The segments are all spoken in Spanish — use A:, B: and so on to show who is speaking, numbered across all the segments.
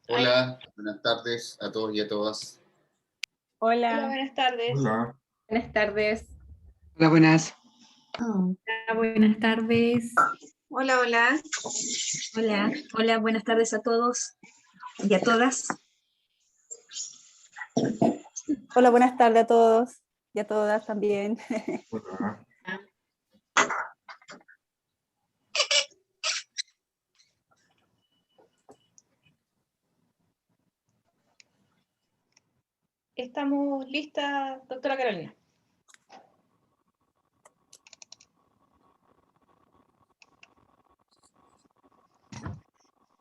A: Hola, buenas tardes a todos y a todas.
B: Hola,
C: Hola, buenas tardes.
A: Hola.
B: buenas tardes.
D: Hola, buenas.
E: Hola, buenas tardes.
C: Hola, hola.
E: Hola, buenas tardes a todos y a todas.
F: Hola, buenas tardes a todos y a todas también.
A: Hola.
C: Estamos listas, doctora Carolina.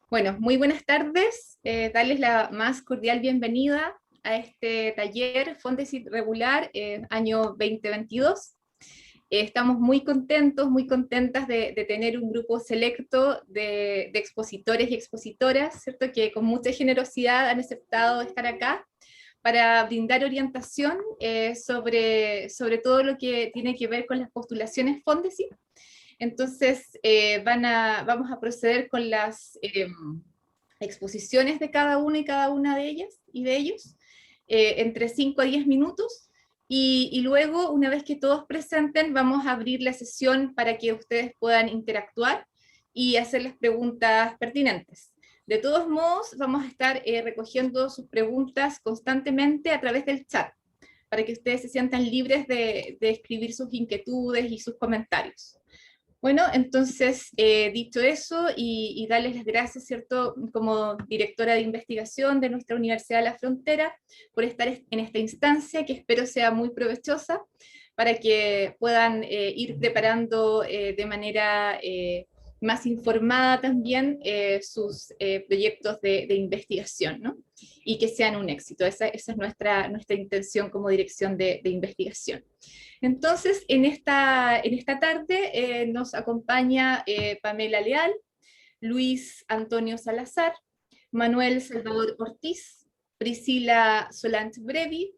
B: Bueno, muy buenas tardes. Darles la más cordial bienvenida a este taller Fondesit Regular año 2022. Estamos muy contentos, muy contentas de tener un grupo selecto de expositores y expositoras, ¿cierto? Que con mucha generosidad han aceptado estar acá para brindar orientación sobre todo lo que tiene que ver con las postulaciones Fondesit. Entonces, vamos a proceder con las exposiciones de cada uno y cada una de ellas y de ellos, entre 5 a 10 minutos, y luego, una vez que todos presenten, vamos a abrir la sesión para que ustedes puedan interactuar y hacerles preguntas pertinentes. De todos modos, vamos a estar recogiendo sus preguntas constantemente a través del chat, para que ustedes se sientan libres de escribir sus inquietudes y sus comentarios. Bueno, entonces, dicho eso, y darles las gracias, ¿cierto?, como directora de investigación de nuestra Universidad de la Frontera, por estar en esta instancia, que espero sea muy provechosa, para que puedan ir preparando de manera más informada también sus proyectos de investigación, ¿no? Y que sean un éxito. Esa es nuestra intención como dirección de investigación. Entonces, en esta tarde nos acompaña Pamela Leal, Luis Antonio Salazar, Manuel Salvador Ortiz, Priscila Solange Brevi,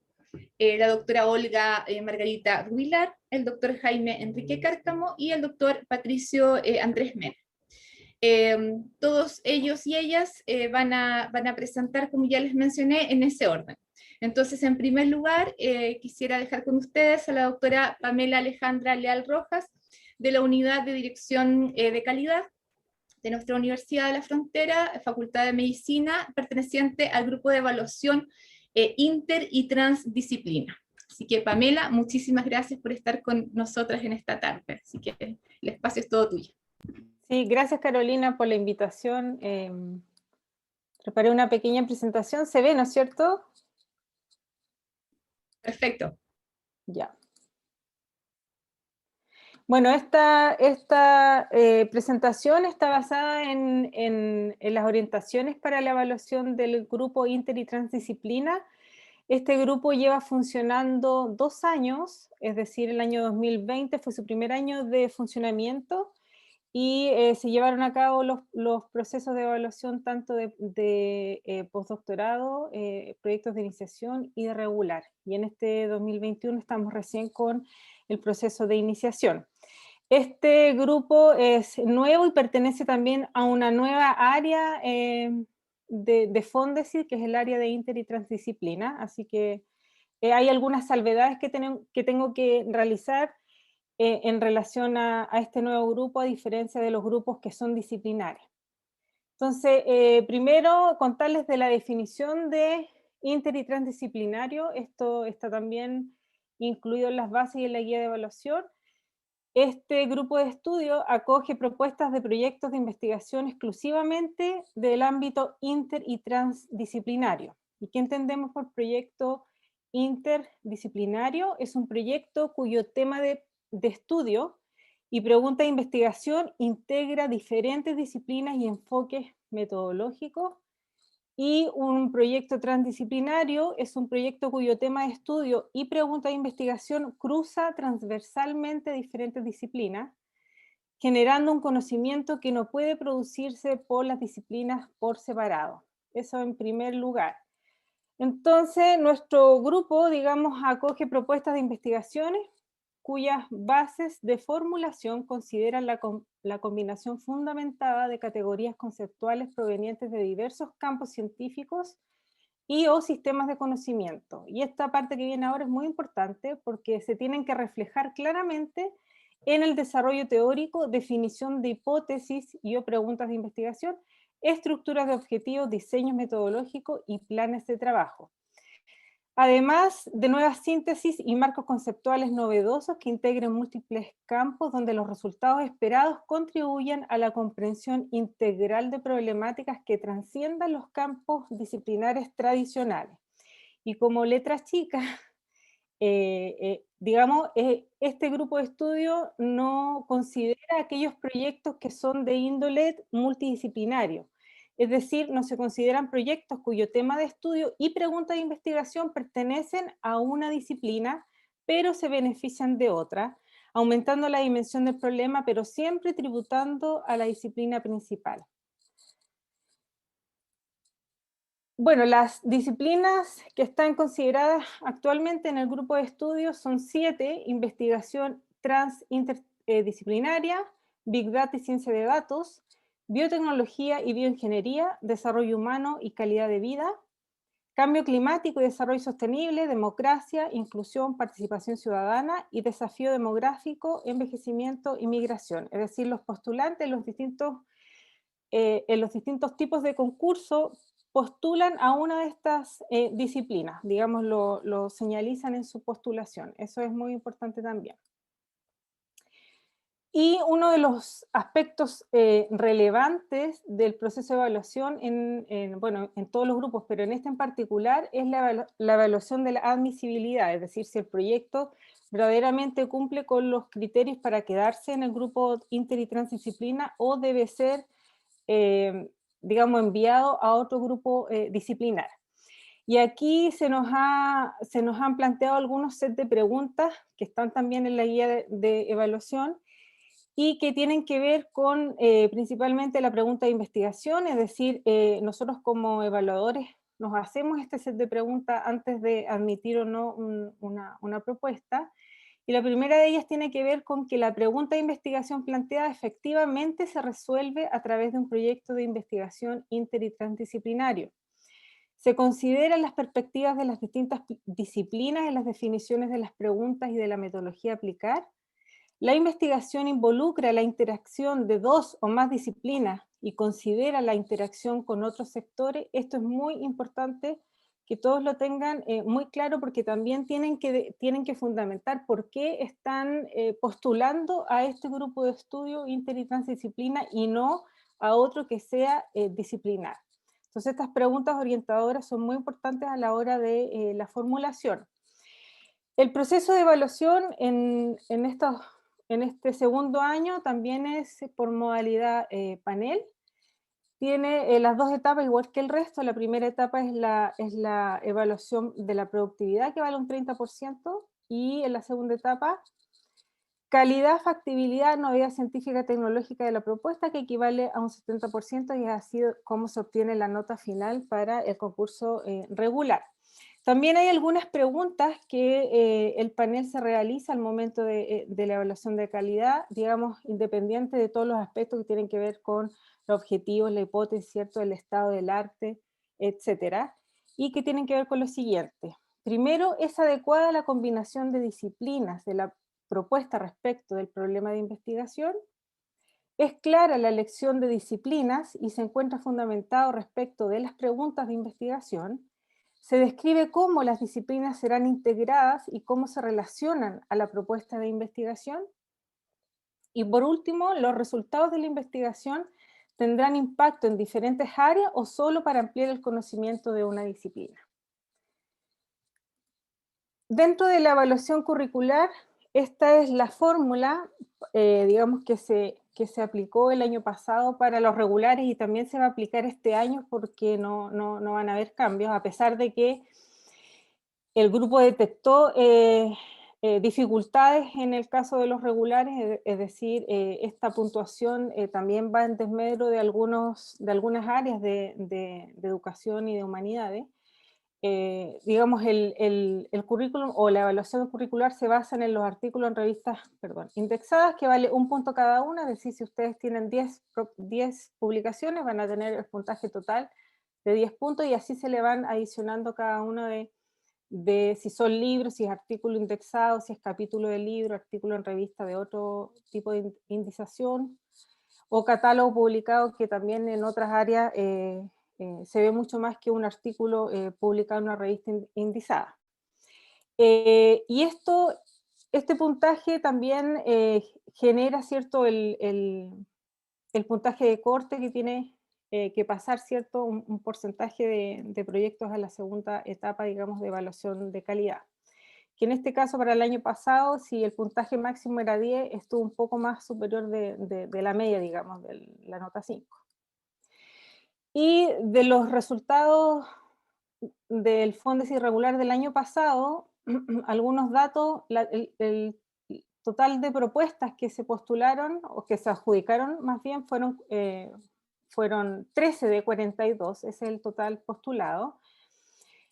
B: la doctora Olga Margarita Rubilar, el doctor Jaime Enrique Cárcamo y el doctor Patricio Andrés Mena. Todos ellos y ellas van a presentar, como ya les mencioné, en ese orden. Entonces, en primer lugar, quisiera dejar con ustedes a la doctora Pamela Alejandra Leal Rojas, de la Unidad de Dirección de Calidad de nuestra Universidad de la Frontera, Facultad de Medicina, perteneciente al grupo de evaluación inter y transdisciplina. Así que, Pamela, muchísimas gracias por estar con nosotras en esta tarde. Así que el espacio es todo tuyo.
F: Sí, gracias Carolina por la invitación. Preparé una pequeña presentación, ¿se ve, no es cierto?
B: Perfecto.
F: Ya. Bueno, esta presentación está basada en las orientaciones para la evaluación del grupo inter y transdisciplina. Este grupo lleva funcionando 2 años, es decir, el año 2020 fue su primer año de funcionamiento, y se llevaron a cabo los procesos de evaluación tanto de postdoctorado, proyectos de iniciación y de regular. Y en este 2021 estamos recién con el proceso de iniciación. Este grupo es nuevo y pertenece también a una nueva área de Fondesit, que es el área de inter y transdisciplina, así que hay algunas salvedades que tengo que realizar en relación a este nuevo grupo, a diferencia de los grupos que son disciplinares. Entonces, primero contarles de la definición de inter y transdisciplinario. Esto está también incluido en las bases y en la guía de evaluación. Este grupo de estudio acoge propuestas de proyectos de investigación exclusivamente del ámbito inter y transdisciplinario. ¿Y qué entendemos por proyecto interdisciplinario? Es un proyecto cuyo tema de estudio y pregunta de investigación integra diferentes disciplinas y enfoques metodológicos. Y un proyecto transdisciplinario es un proyecto cuyo tema de estudio y pregunta de investigación cruza transversalmente diferentes disciplinas, generando un conocimiento que no puede producirse por las disciplinas por separado. Eso en primer lugar. Entonces, nuestro grupo, digamos, acoge propuestas de investigaciones cuyas bases de formulación consideran la combinación fundamentada de categorías conceptuales provenientes de diversos campos científicos y o sistemas de conocimiento. Y esta parte que viene ahora es muy importante porque se tienen que reflejar claramente en el desarrollo teórico, definición de hipótesis y o preguntas de investigación, estructuras de objetivos, diseños metodológicos y planes de trabajo. Además de nuevas síntesis y marcos conceptuales novedosos que integren múltiples campos donde los resultados esperados contribuyan a la comprensión integral de problemáticas que trasciendan los campos disciplinares tradicionales. Y como letra chica, digamos, este grupo de estudio no considera aquellos proyectos que son de índole multidisciplinario. Es decir, no se consideran proyectos cuyo tema de estudio y pregunta de investigación pertenecen a una disciplina, pero se benefician de otra, aumentando la dimensión del problema, pero siempre tributando a la disciplina principal. Bueno, las disciplinas que están consideradas actualmente en el grupo de estudios son 7: investigación transinterdisciplinaria, Big Data y ciencia de datos, biotecnología y bioingeniería, desarrollo humano y calidad de vida, cambio climático y desarrollo sostenible, democracia, inclusión, participación ciudadana y desafío demográfico, envejecimiento y migración. Es decir, los postulantes en los distintos tipos de concurso postulan a una de estas disciplinas, digamos, lo señalizan en su postulación. Eso es muy importante también. Y uno de los aspectos relevantes del proceso de evaluación bueno, en todos los grupos, pero en este en particular, es la evaluación de la admisibilidad, es decir, si el proyecto verdaderamente cumple con los criterios para quedarse en el grupo inter y transdisciplina o debe ser, digamos, enviado a otro grupo disciplinar. Y aquí se nos han planteado algunos set de preguntas que están también en la guía de evaluación, y que tienen que ver con principalmente la pregunta de investigación, es decir, nosotros como evaluadores nos hacemos este set de preguntas antes de admitir o no una propuesta, y la primera de ellas tiene que ver con que la pregunta de investigación planteada efectivamente se resuelve a través de un proyecto de investigación inter y transdisciplinario. Se consideran las perspectivas de las distintas disciplinas en las definiciones de las preguntas y de la metodología a aplicar. La investigación involucra la interacción de 2 o más disciplinas y considera la interacción con otros sectores. Esto es muy importante que todos lo tengan muy claro, porque también tienen que fundamentar por qué están postulando a este grupo de estudio inter y transdisciplina y no a otro que sea disciplinar. Entonces estas preguntas orientadoras son muy importantes a la hora de la formulación. El proceso de evaluación en este segundo año también es por modalidad panel. Tiene las 2 etapas igual que el resto. La primera etapa es la evaluación de la productividad, que vale un 30%, y en la segunda etapa, calidad, factibilidad, novedad científica tecnológica de la propuesta, que equivale a un 70%, y es así como se obtiene la nota final para el concurso regular. También hay algunas preguntas que el panel se realiza al momento de la evaluación de calidad, digamos, independiente de todos los aspectos que tienen que ver con los objetivos, la hipótesis, ¿cierto?, el estado del arte, etcétera, y que tienen que ver con lo siguiente. Primero, ¿es adecuada la combinación de disciplinas de la propuesta respecto del problema de investigación? ¿Es clara la elección de disciplinas y se encuentra fundamentado respecto de las preguntas de investigación? Se describe cómo las disciplinas serán integradas y cómo se relacionan a la propuesta de investigación. Y por último, los resultados de la investigación tendrán impacto en diferentes áreas o solo para ampliar el conocimiento de una disciplina. Dentro de la evaluación curricular, esta es la fórmula, digamos, que se aplicó el año pasado para los regulares, y también se va a aplicar este año porque no van a haber cambios, a pesar de que el grupo detectó dificultades en el caso de los regulares, es decir, esta puntuación también va en desmedro de algunas áreas de educación y de humanidades. digamos, el currículum o la evaluación curricular se basan en los artículos en revistas, indexadas, que vale 1 punto cada una, es decir, si ustedes tienen 10 publicaciones, van a tener el puntaje total de 10 puntos, y así se le van adicionando cada uno de si son libros, si es artículo indexado, si es capítulo de libro, artículo en revista de otro tipo de indización, o catálogo publicado, que también en otras áreas se ve mucho más que un artículo publicado en una revista indizada. Y este puntaje también genera, ¿cierto?, el puntaje de corte que tiene que pasar, ¿cierto?, un porcentaje de proyectos a la segunda etapa, digamos, de evaluación de calidad. Que en este caso, para el año pasado, si el puntaje máximo era 10, estuvo un poco más superior de la media, digamos, de la nota 5. Y de los resultados del Fondes irregular del año pasado, algunos datos, el total de propuestas que se postularon, o que se adjudicaron más bien, fueron 13 de 42, ese es el total postulado.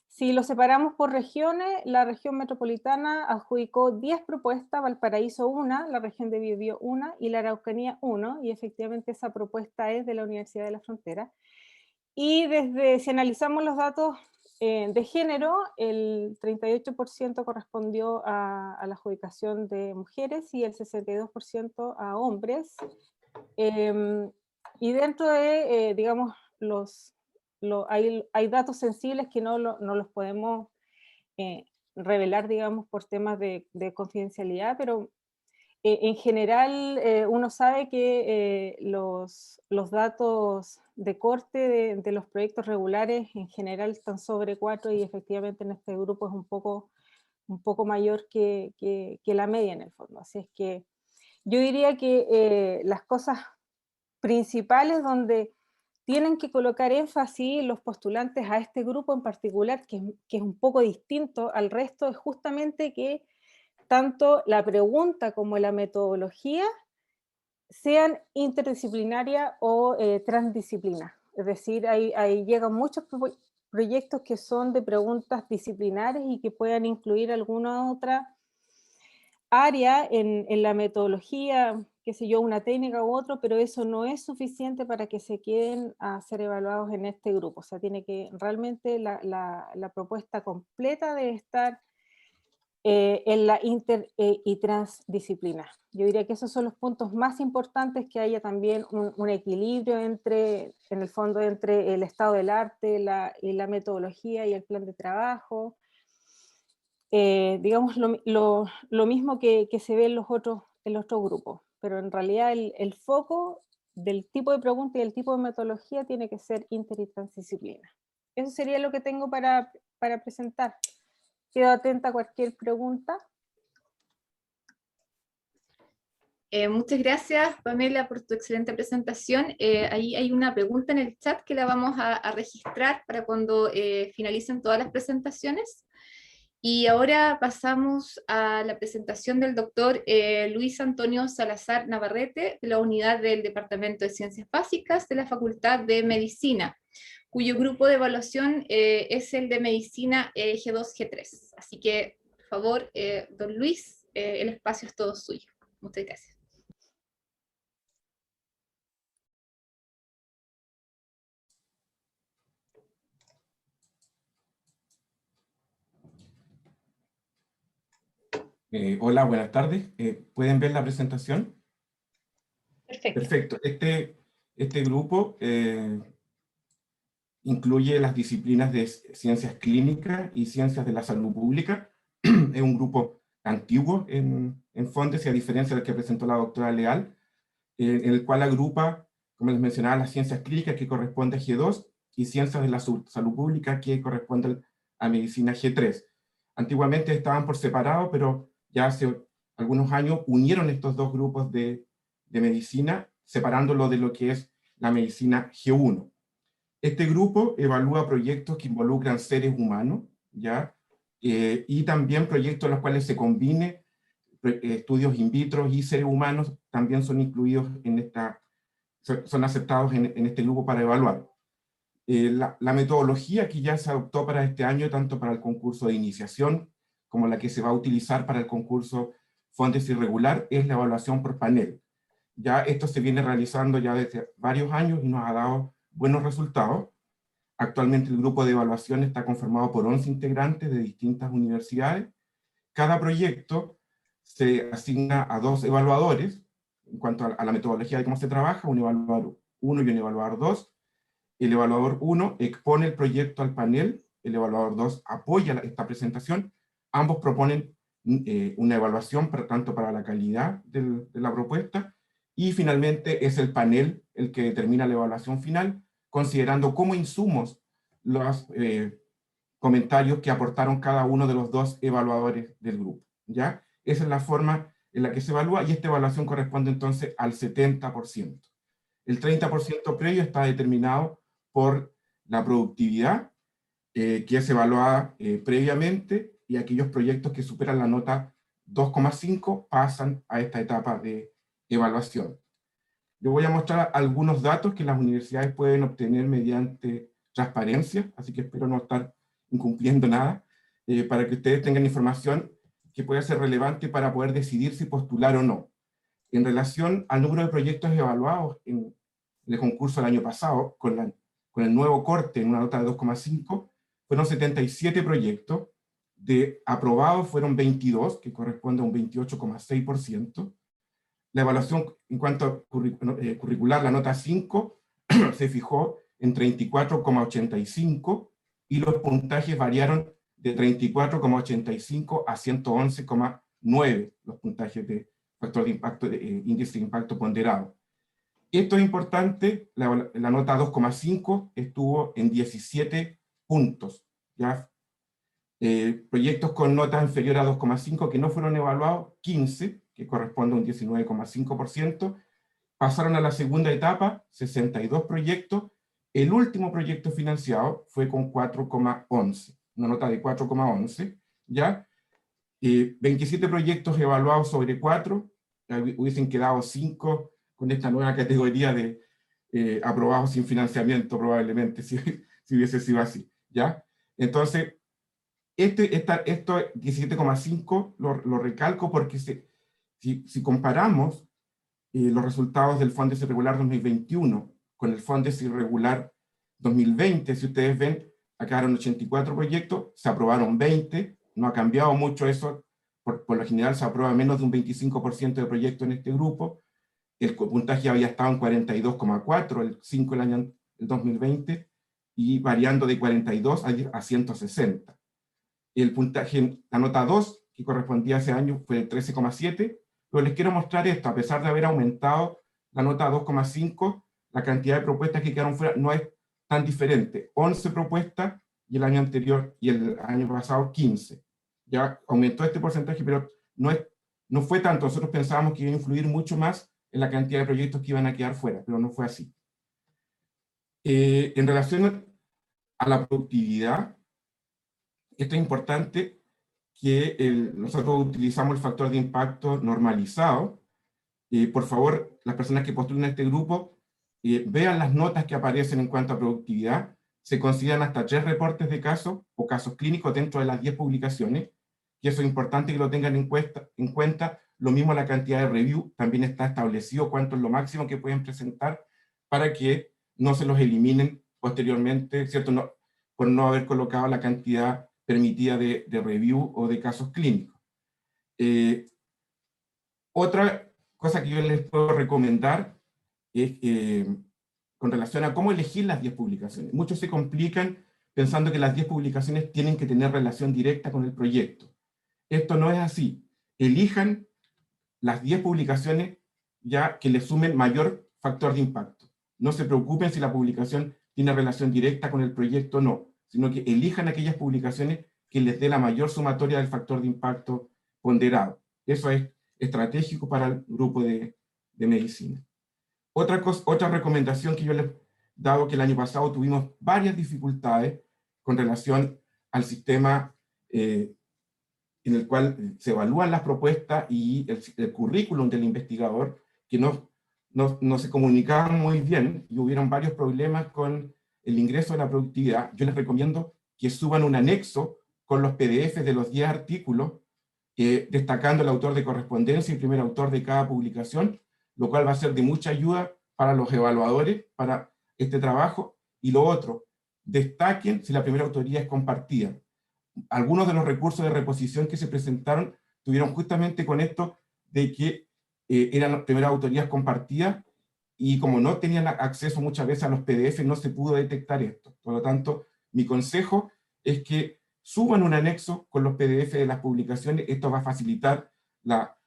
F: Si lo separamos por regiones, la región metropolitana adjudicó 10 propuestas, Valparaíso 1, la región de Biobío 1 y la Araucanía 1, y efectivamente esa propuesta es de la Universidad de la Frontera. Y si analizamos los datos de género, el 38% correspondió a la adjudicación de mujeres y el 62% a hombres. Y dentro de, digamos, hay datos sensibles que no los podemos revelar, digamos, por temas de confidencialidad, pero en general uno sabe que los datos de corte de los proyectos regulares en general están sobre 4, y efectivamente en este grupo es un poco mayor que la media en el fondo. Así es que yo diría que las cosas principales donde tienen que colocar énfasis los postulantes a este grupo en particular, que es un poco distinto al resto, es justamente que tanto la pregunta como la metodología sean interdisciplinaria o transdisciplina. Es decir, ahí llegan muchos proyectos que son de preguntas disciplinares y que puedan incluir alguna otra área en la metodología, qué sé yo, una técnica u otro, pero eso no es suficiente para que se queden a ser evaluados en este grupo. O sea, tiene que realmente la propuesta completa debe estar en la inter y transdisciplina. Yo diría que esos son los puntos más importantes, que haya también un equilibrio en el fondo, entre el estado del arte, y la metodología y el plan de trabajo. Digamos lo mismo que se ve en los otros grupos, pero en realidad el foco del tipo de pregunta y el tipo de metodología tiene que ser inter y transdisciplina. Eso sería lo que tengo para presentar. Quedo atenta a cualquier pregunta.
B: Muchas gracias, Pamela, por tu excelente presentación. Ahí hay una pregunta en el chat que la vamos a registrar para cuando finalicen todas las presentaciones. Y ahora pasamos a la presentación del doctor Luis Antonio Salazar Navarrete, de la unidad del Departamento de Ciencias Básicas de la Facultad de Medicina, cuyo grupo de evaluación es el de Medicina G2, G3. Así que, por favor, don Luis, el espacio es todo suyo. Muchas gracias.
D: Hola, buenas tardes. ¿Pueden ver la presentación?
C: Perfecto.
D: Perfecto. Este grupo incluye las disciplinas de ciencias clínicas y ciencias de la salud pública. Es un grupo antiguo en Fondes, y a diferencia del que presentó la doctora Leal, en el cual agrupa, como les mencionaba, las ciencias clínicas, que corresponde a G2, y ciencias de la salud pública, que corresponde a medicina G3. Antiguamente estaban por separado, pero ya hace algunos años unieron estos dos grupos de medicina, separándolo de lo que es la medicina G1. Este grupo evalúa proyectos que involucran seres humanos, ¿ya? Y también proyectos en los cuales se combine estudios in vitro y seres humanos, también son incluidos en son aceptados en este grupo para evaluar. La metodología que ya se adoptó para este año, tanto para el concurso de iniciación como la que se va a utilizar para el concurso Fondes Irregular, es la evaluación por panel. Ya esto se viene realizando ya desde varios años y nos ha dado buenos resultados. Actualmente el grupo de evaluación está conformado por 11 integrantes de distintas universidades. Cada proyecto se asigna a 2 evaluadores, en cuanto a la metodología de cómo se trabaja, un evaluador 1 y un evaluador 2. El evaluador 1 expone el proyecto al panel, el evaluador 2 apoya esta presentación, ambos proponen una evaluación tanto para la calidad de la propuesta, y finalmente es el panel el que determina la evaluación final, considerando como insumos los comentarios que aportaron cada uno de los 2 evaluadores del grupo, ¿ya? Esa es la forma en la que se evalúa, y esta evaluación corresponde entonces al 70%. El 30% previo está determinado por la productividad, que es evaluada previamente, y aquellos proyectos que superan la nota 2,5 pasan a esta etapa de evaluación. Yo voy a mostrar algunos datos que las universidades pueden obtener mediante transparencia, así que espero no estar incumpliendo nada, para que ustedes tengan información que pueda ser relevante para poder decidir si postular o no. En relación al número de proyectos evaluados en el concurso del año pasado, con el nuevo corte en una nota de 2,5, fueron 77 proyectos, de aprobados fueron 22, que corresponde a un 28,6%. La evaluación en cuanto a curricular, la nota 5, se fijó en 34,85, y los puntajes variaron de 34,85 a 111,9, los puntajes de factor de impacto, índice de impacto ponderado. Esto es importante, la nota 2,5 estuvo en 17 puntos, ¿ya? Proyectos con notas inferiores a 2,5 que no fueron evaluados, 15, que corresponde a un 19,5%, pasaron a la segunda etapa, 62 proyectos, el último proyecto financiado fue con 4,11, una nota de 4,11, ¿ya? 27 proyectos evaluados sobre 4, hubiesen quedado 5 con esta nueva categoría de aprobados sin financiamiento, probablemente, si hubiese sido así, ¿ya? Entonces, esto 17,5 lo recalco porque si comparamos los resultados del Fondes Irregular 2021 con el Fondes Irregular 2020, si ustedes ven, acá eran 84 proyectos, se aprobaron 20, no ha cambiado mucho eso, por lo general se aprueba menos de un 25% de proyectos en este grupo. El puntaje había estado en 42,4, el 5 el 2020, y variando de 42 a 160. El puntaje, la nota 2, que correspondía a ese año, fue de 13,7, pero les quiero mostrar esto, a pesar de haber aumentado la nota 2,5, la cantidad de propuestas que quedaron fuera no es tan diferente, 11 propuestas, y el año anterior y el año pasado 15. Ya aumentó este porcentaje, pero no fue tanto. Nosotros pensábamos que iba a influir mucho más en la cantidad de proyectos que iban a quedar fuera, pero no fue así. En relación a la productividad, esto es importante que nosotros utilizamos el factor de impacto normalizado. Por favor, las personas que postulan a este grupo, vean las notas que aparecen en cuanto a productividad. Se consideran hasta 3 reportes de casos o casos clínicos dentro de las 10 publicaciones, y eso es importante que lo tengan en cuenta. Lo mismo la cantidad de review, también está establecido cuánto es lo máximo que pueden presentar para que no se los eliminen posteriormente, ¿cierto? Por no haber colocado la cantidad permitida de review o de casos clínicos. Otra cosa que yo les puedo recomendar es con relación a cómo elegir las 10 publicaciones. Muchos se complican pensando que las 10 publicaciones tienen que tener relación directa con el proyecto. Esto no es así. Elijan las 10 publicaciones ya que les sumen mayor factor de impacto. No se preocupen si la publicación tiene relación directa con el proyecto o no, sino que elijan aquellas publicaciones que les dé la mayor sumatoria del factor de impacto ponderado. Eso es estratégico para el grupo de medicina. Otra recomendación que yo les he dado, que el año pasado tuvimos varias dificultades con relación al sistema en el cual se evalúan las propuestas y el currículum del investigador, que no se comunicaban muy bien, y hubieron varios problemas con el ingreso de la productividad, yo les recomiendo que suban un anexo con los PDFs de los 10 artículos, destacando el autor de correspondencia y primer autor de cada publicación, lo cual va a ser de mucha ayuda para los evaluadores, para este trabajo. Y lo otro, destaquen si la primera autoría es compartida. Algunos de los recursos de reposición que se presentaron tuvieron justamente con esto de que eran primeras autorías compartidas, y como no tenían acceso muchas veces a los PDF, no se pudo detectar esto. Por lo tanto, mi consejo es que suban un anexo con los PDF de las publicaciones. Esto va a facilitar la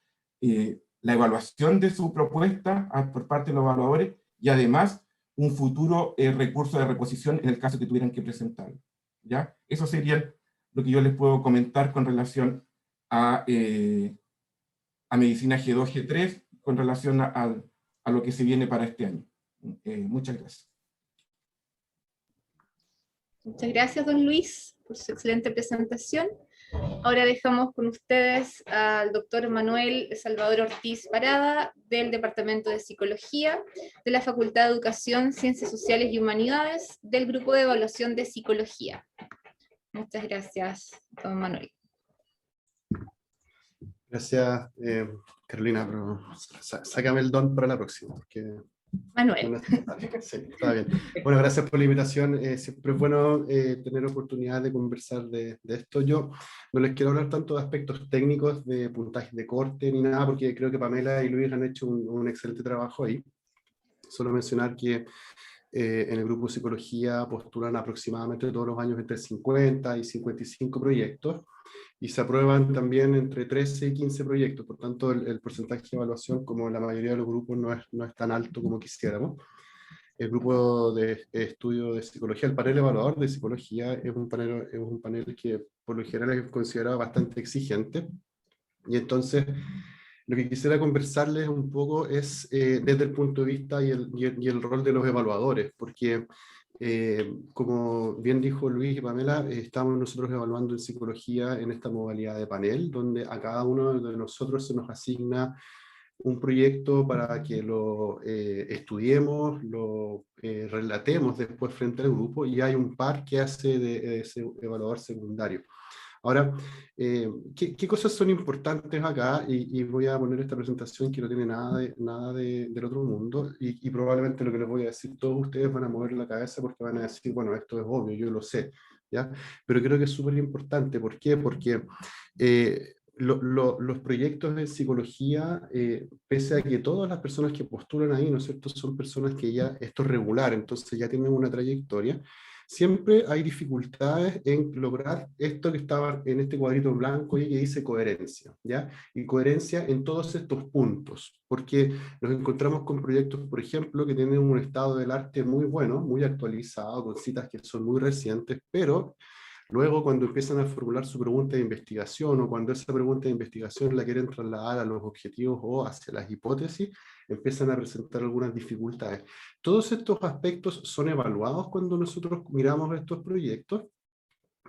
D: evaluación de su propuesta por parte de los evaluadores, y además un futuro recurso de reposición en el caso que tuvieran que presentarlo. ¿Ya? Eso sería lo que yo les puedo comentar con relación a medicina G2, G3, con relación a lo que se viene para este año. Muchas gracias.
B: Muchas gracias, don Luis, por su excelente presentación. Ahora dejamos con ustedes al doctor Manuel Salvador Ortiz Parada, del Departamento de Psicología, de la Facultad de Educación, Ciencias Sociales y Humanidades, del Grupo de Evaluación de Psicología. Muchas gracias, don Manuel.
G: Gracias, Carolina, pero sácame el don para la próxima. Porque,
B: Manuel.
G: bueno, sí, está bien. Bueno, gracias por la invitación. Siempre es bueno tener oportunidad de conversar de esto. Yo no les quiero hablar tanto de aspectos técnicos, de puntajes de corte, ni nada, porque creo que Pamela y Luis han hecho un excelente trabajo ahí. Solo mencionar que en el grupo de psicología postulan aproximadamente todos los años entre 50 y 55 proyectos, y se aprueban también entre 13 y 15 proyectos. Por tanto, el porcentaje de evaluación, como la mayoría de los grupos, no es tan alto como quisiéramos. El grupo de estudio de psicología, el panel evaluador de psicología, es un panel que por lo general es considerado bastante exigente, y entonces lo que quisiera conversarles un poco es desde el punto de vista y el rol de los evaluadores, porque como bien dijo Luis y Pamela, estamos nosotros evaluando en psicología en esta modalidad de panel, donde a cada uno de nosotros se nos asigna un proyecto para que lo estudiemos, lo relatemos después frente al grupo, y hay un par que hace de ese evaluador secundario. Ahora, ¿qué cosas son importantes acá? Y voy a poner esta presentación que no tiene nada del otro mundo, y probablemente lo que les voy a decir, todos ustedes van a mover la cabeza porque van a decir, bueno, esto es obvio, yo lo sé, ¿ya? Pero creo que es súper importante. ¿Por qué? Porque los proyectos de psicología, pese a que todas las personas que postulan ahí, ¿no es cierto?, son personas que ya, esto es regular, entonces ya tienen una trayectoria, siempre hay dificultades en lograr esto que estaba en este cuadrito blanco y que dice coherencia, ¿ya? Y coherencia en todos estos puntos, porque nos encontramos con proyectos, por ejemplo, que tienen un estado del arte muy bueno, muy actualizado, con citas que son muy recientes, pero luego cuando empiezan a formular su pregunta de investigación, o cuando esa pregunta de investigación la quieren trasladar a los objetivos o hacia las hipótesis, empiezan a presentar algunas dificultades. Todos estos aspectos son evaluados cuando nosotros miramos estos proyectos,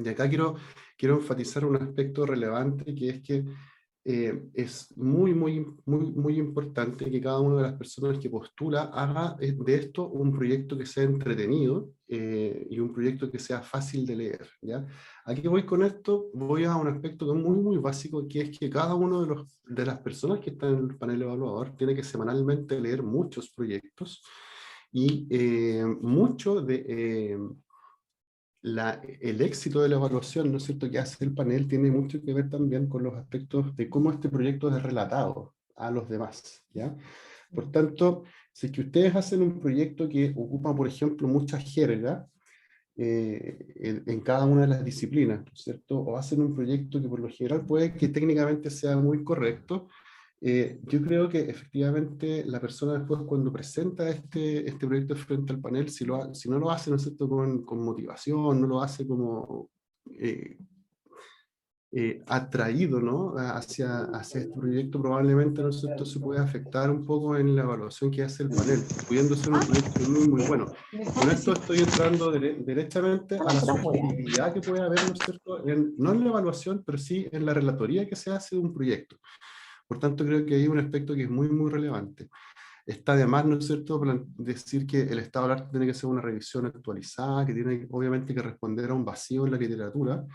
G: y acá quiero enfatizar un aspecto relevante, que es que es muy importante que cada una de las personas que postula haga de esto un proyecto que sea entretenido y un proyecto que sea fácil de leer, ¿ya? Aquí voy con esto, voy a un aspecto muy básico, que es que cada uno de las personas que están en el panel evaluador tiene que semanalmente leer muchos proyectos, y mucho de el éxito de la evaluación, ¿no es cierto?, que hace el panel, tiene mucho que ver también con los aspectos de cómo este proyecto es relatado a los demás, ¿ya? Por tanto, si es que ustedes hacen un proyecto que ocupa, por ejemplo, mucha jerga en cada una de las disciplinas, ¿no es cierto?, o hacen un proyecto que por lo general puede que técnicamente sea muy correcto, yo creo que efectivamente la persona después, cuando presenta este proyecto frente al panel, si no lo hace, ¿no es cierto?, con motivación, no lo hace como atraído, ¿no?, hacia este proyecto, probablemente, ¿no es cierto?, se puede afectar un poco en la evaluación que hace el panel, pudiendo ser un proyecto muy bueno. Con esto estoy entrando directamente a la subjetividad que puede haber, ¿no es cierto?, no en la evaluación, pero sí en la relatoría que se hace de un proyecto. Por tanto, creo que hay un aspecto que es muy relevante. está de más, ¿no es cierto?, decir que el estado del arte tiene que ser una revisión actualizada, que tiene obviamente que responder a un vacío en la literatura,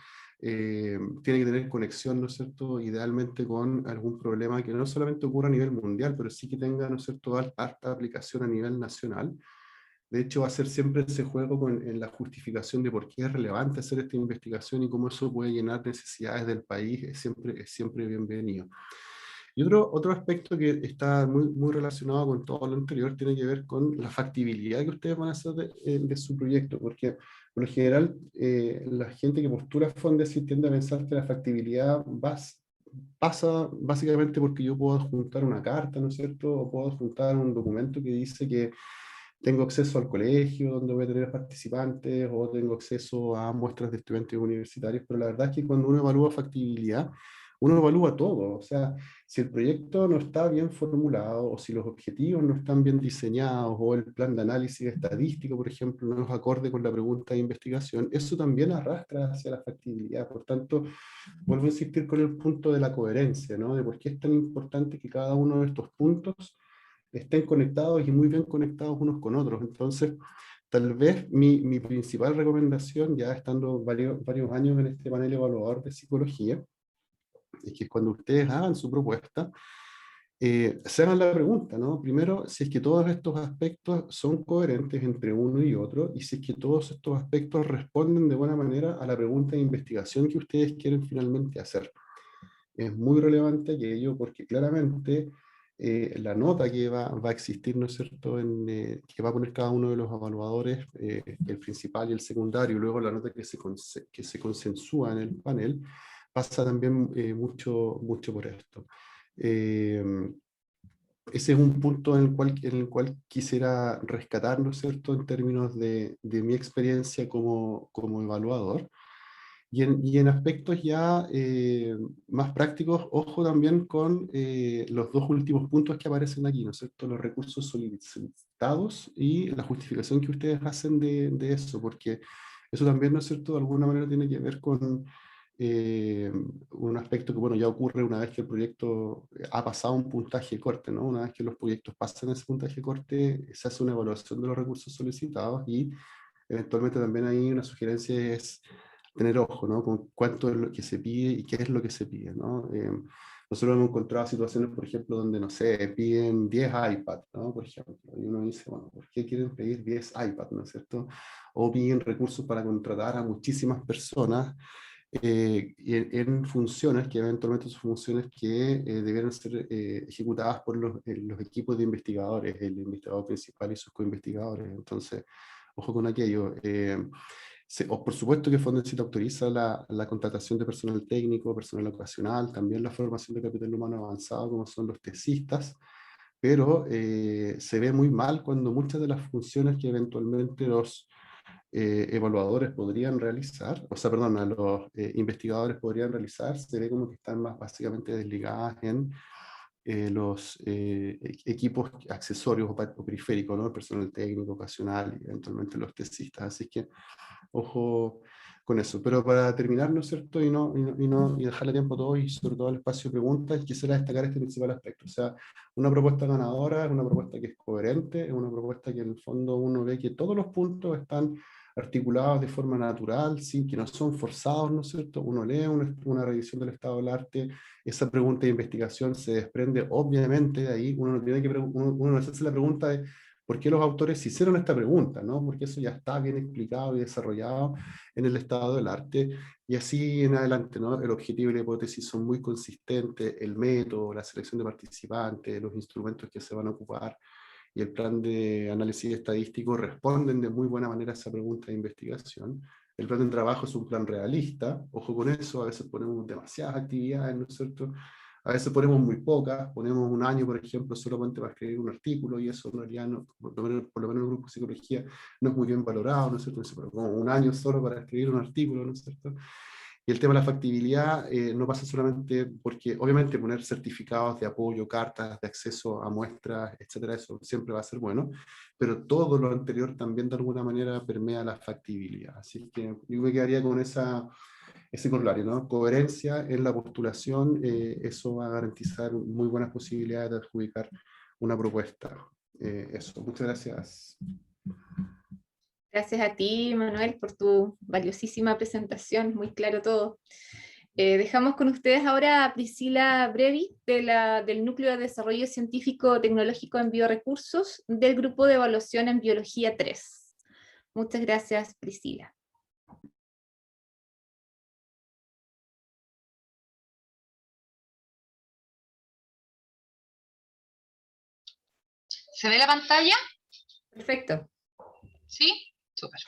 G: tiene que tener conexión, ¿no es cierto?, idealmente con algún problema que no solamente ocurra a nivel mundial, pero sí que tenga, ¿no es cierto?, alta aplicación a nivel nacional. De hecho, va a ser siempre ese juego en la justificación de por qué es relevante hacer esta investigación y cómo eso puede llenar necesidades del país, es siempre bienvenido. Y otro aspecto que está muy relacionado con todo lo anterior tiene que ver con la factibilidad que ustedes van a hacer de su proyecto, porque por lo general la gente que postula Fondesit tiende a pensar que la factibilidad pasa básicamente porque yo puedo adjuntar una carta, ¿no es cierto? O puedo adjuntar un documento que dice que tengo acceso al colegio donde voy a tener participantes, o tengo acceso a muestras de estudiantes universitarios, pero la verdad es que cuando uno evalúa factibilidad, uno evalúa todo. O sea, si el proyecto no está bien formulado, o si los objetivos no están bien diseñados, o el plan de análisis estadístico, por ejemplo, no es acorde con la pregunta de investigación, eso también arrastra hacia la factibilidad. Por tanto, vuelvo a insistir con el punto de la coherencia, ¿no? De por qué es tan importante que cada uno de estos puntos estén conectados y muy bien conectados unos con otros. Entonces, tal vez mi principal recomendación, ya estando varios años en este panel evaluador de psicología, es que cuando ustedes hagan su propuesta, se hagan la pregunta, ¿no? Primero, si es que todos estos aspectos son coherentes entre uno y otro, y si es que todos estos aspectos responden de buena manera a la pregunta de investigación que ustedes quieren finalmente hacer. Es muy relevante aquello porque claramente la nota que va a existir, ¿no es cierto?, que va a poner cada uno de los evaluadores, el principal y el secundario, y luego la nota que se consensúa en el panel, pasa también mucho por esto. Ese es un punto en el cual quisiera rescatar, ¿no es cierto?, en términos de mi experiencia como evaluador. Y en aspectos ya más prácticos, ojo también con los dos últimos puntos que aparecen aquí, ¿no es cierto?, los recursos solicitados y la justificación que ustedes hacen de eso, porque eso también, ¿no es cierto?, de alguna manera tiene que ver con un aspecto que, bueno, ya ocurre una vez que el proyecto ha pasado un puntaje corte, ¿no? Una vez que los proyectos pasan ese puntaje corte, se hace una evaluación de los recursos solicitados y eventualmente también hay una sugerencia es tener ojo, ¿no?, con cuánto es lo que se pide y qué es lo que se pide, ¿no? Nosotros hemos encontrado situaciones, por ejemplo, donde, no sé, piden 10 iPads, ¿no?, por ejemplo, y uno dice, bueno, ¿por qué quieren pedir 10 iPads, ¿no es cierto? O piden recursos para contratar a muchísimas personas en funciones que eventualmente son funciones que debieran ser ejecutadas por los equipos de investigadores, el investigador principal y sus co-investigadores. Entonces, ojo con aquello. Por supuesto que Fondesit autoriza la contratación de personal técnico, personal ocasional, también la formación de capital humano avanzado, como son los tesistas, pero se ve muy mal cuando muchas de las funciones que eventualmente los evaluadores podrían realizar, o sea, perdón, los investigadores podrían realizar, se ve como que están más básicamente desligadas en los equipos accesorios o periféricos, ¿no?, el personal técnico, ocasional y eventualmente los tesistas. Así que ojo con eso. Pero para terminar, ¿no es cierto?, y dejarle tiempo a todos y sobre todo al espacio de preguntas, quisiera destacar este principal aspecto. O sea, una propuesta ganadora es una propuesta que es coherente, es una propuesta que en el fondo uno ve que todos los puntos están articulados de forma natural, sin que no son forzados, ¿no es cierto? Uno lee una revisión del estado del arte, esa pregunta de investigación se desprende obviamente de ahí, uno no se hace la pregunta de por qué los autores hicieron esta pregunta, ¿no? Porque eso ya está bien explicado y desarrollado en el estado del arte, y así en adelante, ¿no? El objetivo y la hipótesis son muy consistentes, el método, la selección de participantes, los instrumentos que se van a ocupar, y el plan de análisis estadístico responden de muy buena manera a esa pregunta de investigación. El plan de trabajo es un plan realista, ojo con eso, a veces ponemos demasiadas actividades, ¿no es cierto? A veces ponemos muy pocas, ponemos un año, por ejemplo, solamente para escribir un artículo, y eso en realidad, no, por lo menos en el grupo de psicología, no es muy bien valorado, ¿no es cierto? Pero como un año solo para escribir un artículo, ¿no es cierto? Y el tema de la factibilidad no pasa solamente porque, obviamente, poner certificados de apoyo, cartas de acceso a muestras, etcétera, eso siempre va a ser bueno, pero todo lo anterior también de alguna manera permea la factibilidad. Así que yo me quedaría con ese corolario, ¿no? Coherencia en la postulación, eso va a garantizar muy buenas posibilidades de adjudicar una propuesta. Eso, muchas gracias.
B: Gracias a ti, Manuel, por tu valiosísima presentación, muy claro todo. Dejamos con ustedes ahora a Priscila Brevi, del Núcleo de Desarrollo Científico Tecnológico en Biorecursos, del Grupo de Evaluación en Biología 3. Muchas gracias, Priscila.
H: ¿Se ve la pantalla?
B: Perfecto.
H: ¿Sí? Súper.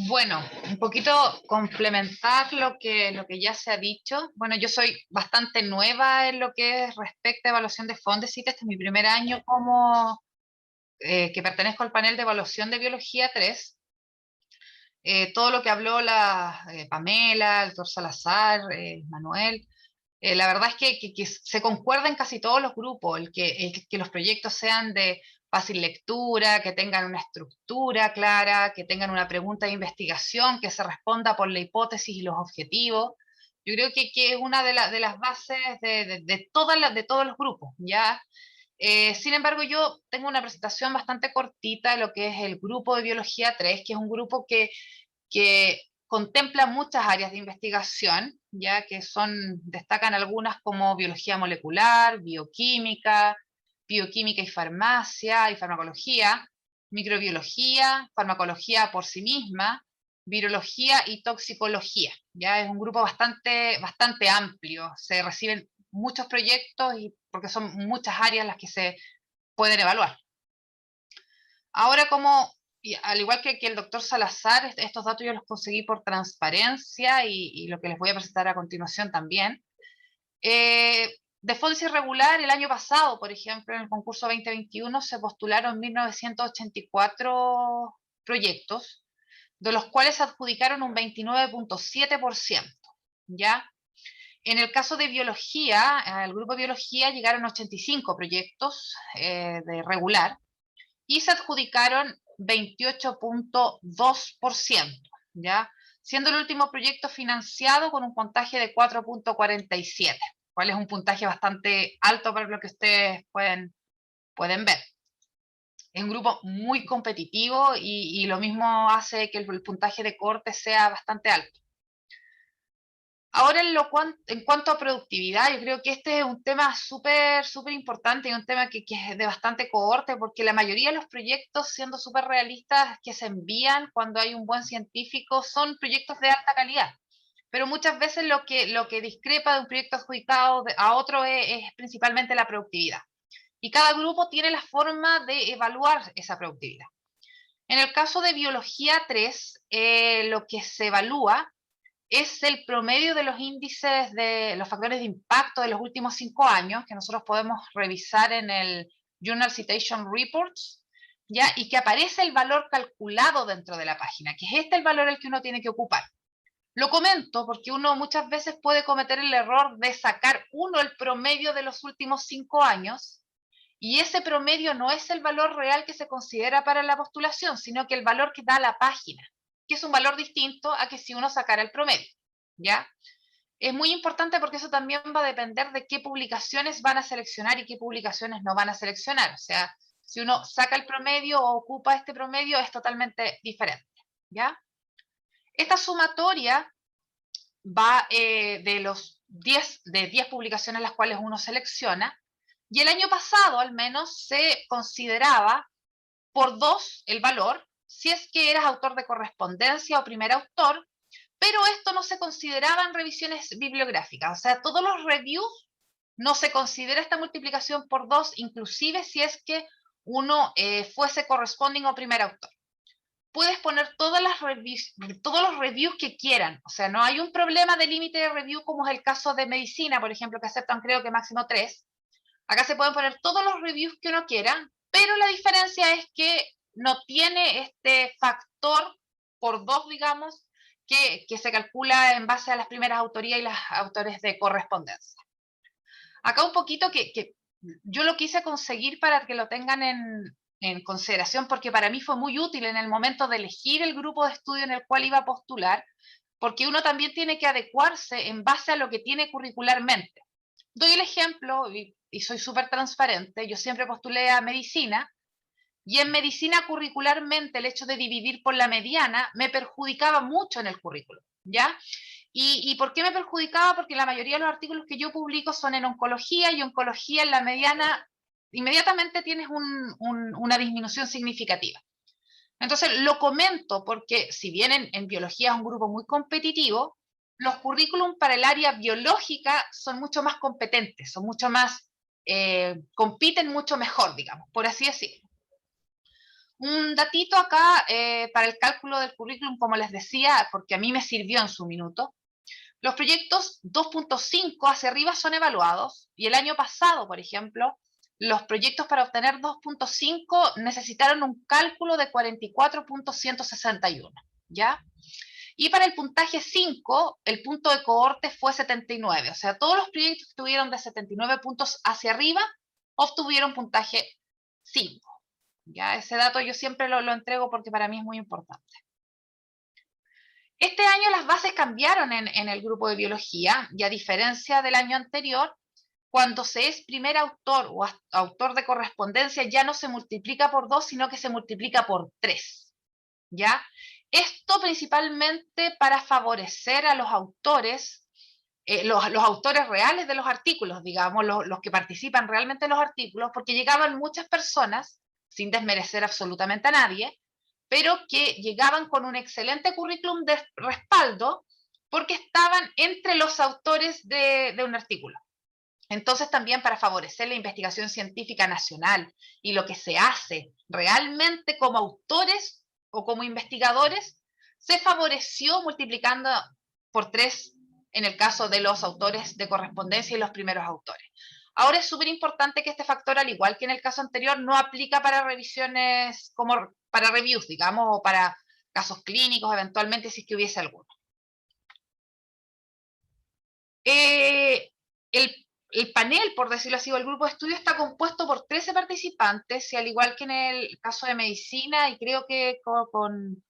H: Bueno, un poquito complementar lo que ya se ha dicho. Bueno, yo soy bastante nueva en lo que respecta a evaluación de Fondesit. Este es mi primer año como que pertenezco al panel de evaluación de Biología 3. Todo lo que habló la Pamela, el doctor Salazar, Manuel, la verdad es que se concuerda en casi todos los grupos, que los proyectos sean de fácil lectura, que tengan una estructura clara, que tengan una pregunta de investigación, que se responda por la hipótesis y los objetivos. Yo creo que es una de las bases de todos los grupos, ¿ya? Sin embargo, yo tengo una presentación bastante cortita de lo que es el grupo de Biología 3, que es un grupo que contempla muchas áreas de investigación, ya que destacan algunas como biología molecular, bioquímica y farmacia y farmacología, microbiología, farmacología por sí misma, virología y toxicología. Ya es un grupo bastante amplio, se reciben muchos proyectos porque son muchas áreas las que se pueden evaluar. Ahora, al igual que el doctor Salazar, estos datos yo los conseguí por transparencia y lo que les voy a presentar a continuación también. De Fondesit regular, el año pasado, por ejemplo, en el concurso 2021, se postularon 1.984 proyectos, de los cuales se adjudicaron un 29.7%, ¿ya? En el caso de biología, al grupo de biología llegaron 85 proyectos de regular, y se adjudicaron 28.2%, ¿ya? Siendo el último proyecto financiado con un puntaje de 4.47, cual es un puntaje bastante alto para lo que ustedes pueden ver. Es un grupo muy competitivo y lo mismo hace que el puntaje de corte sea bastante alto. Ahora, en cuanto a productividad, yo creo que este es un tema súper importante y un tema que es de bastante cohorte, porque la mayoría de los proyectos, siendo súper realistas, que se envían cuando hay un buen científico, son proyectos de alta calidad. Pero muchas veces lo que discrepa de un proyecto adjudicado a otro es principalmente la productividad. Y cada grupo tiene la forma de evaluar esa productividad. En el caso de Biología 3, lo que se evalúa es el promedio de los índices de los factores de impacto de los últimos 5 años, que nosotros podemos revisar en el Journal Citation Reports, ¿ya? Y que aparece el valor calculado dentro de la página, que es el valor el que uno tiene que ocupar. Lo comento porque uno muchas veces puede cometer el error de sacar el promedio de los últimos 5 años, y ese promedio no es el valor real que se considera para la postulación, sino que el valor que da la página, que es un valor distinto a que si uno sacara el promedio, ¿ya? Es muy importante porque eso también va a depender de qué publicaciones van a seleccionar y qué publicaciones no van a seleccionar. O sea, si uno saca el promedio o ocupa este promedio es totalmente diferente, ¿ya? Esta sumatoria va de 10 publicaciones las cuales uno selecciona, y el año pasado al menos se consideraba por 2 el valor, si es que eras autor de correspondencia o primer autor, pero esto no se consideraba en revisiones bibliográficas. O sea, todos los reviews no se considera esta multiplicación por 2, inclusive si es que uno fuese corresponding o primer autor. Puedes poner todos los reviews que quieran. O sea, no hay un problema de límite de review como es el caso de medicina, por ejemplo, que aceptan creo que máximo 3. Acá se pueden poner todos los reviews que uno quiera, pero la diferencia es que no tiene este factor por 2, digamos, que se calcula en base a las primeras autorías y los autores de correspondencia. Acá un poquito que yo lo quise conseguir para que lo tengan en consideración, porque para mí fue muy útil en el momento de elegir el grupo de estudio en el cual iba a postular, porque uno también tiene que adecuarse en base a lo que tiene curricularmente. Doy el ejemplo, y y soy súper transparente, yo siempre postulé a medicina, y en medicina curricularmente el hecho de dividir por la mediana me perjudicaba mucho en el currículum, ¿ya? ¿Y por qué me perjudicaba? Porque la mayoría de los artículos que yo publico son en oncología, y oncología en la mediana inmediatamente tienes una disminución significativa. Entonces lo comento porque si bien en biología es un grupo muy competitivo, los currículum para el área biológica son mucho más competentes, son mucho más, compiten mucho mejor, digamos, por así decirlo. Un datito acá para el cálculo del currículum, como les decía, porque a mí me sirvió en su minuto. Los proyectos 2.5 hacia arriba son evaluados, y el año pasado, por ejemplo, los proyectos para obtener 2.5 necesitaron un cálculo de 44.161, ¿ya? Y para el puntaje 5, el punto de cohorte fue 79, o sea, todos los proyectos que tuvieron de 79 puntos hacia arriba obtuvieron puntaje 5. ¿Ya? Ese dato yo siempre lo entrego porque para mí es muy importante. Este año las bases cambiaron en el grupo de biología, y a diferencia del año anterior, cuando se es primer autor o autor de correspondencia ya no se multiplica por 2, sino que se multiplica por 3. ¿Ya? Esto principalmente para favorecer a los autores, los autores reales de los artículos, digamos, los que participan realmente en los artículos, porque llegaban muchas personas, sin desmerecer absolutamente a nadie, pero que llegaban con un excelente currículum de respaldo porque estaban entre los autores de un artículo. Entonces también para favorecer la investigación científica nacional y lo que se hace realmente como autores o como investigadores, se favoreció multiplicando por 3 en el caso de los autores de correspondencia y los primeros autores. Ahora es súper importante que este factor, al igual que en el caso anterior, no aplica para revisiones, como para reviews, digamos, o para casos clínicos, eventualmente, si es que hubiese alguno. El panel, por decirlo así, o el grupo de estudio está compuesto por 13 participantes, y al igual que en el caso de medicina, y creo que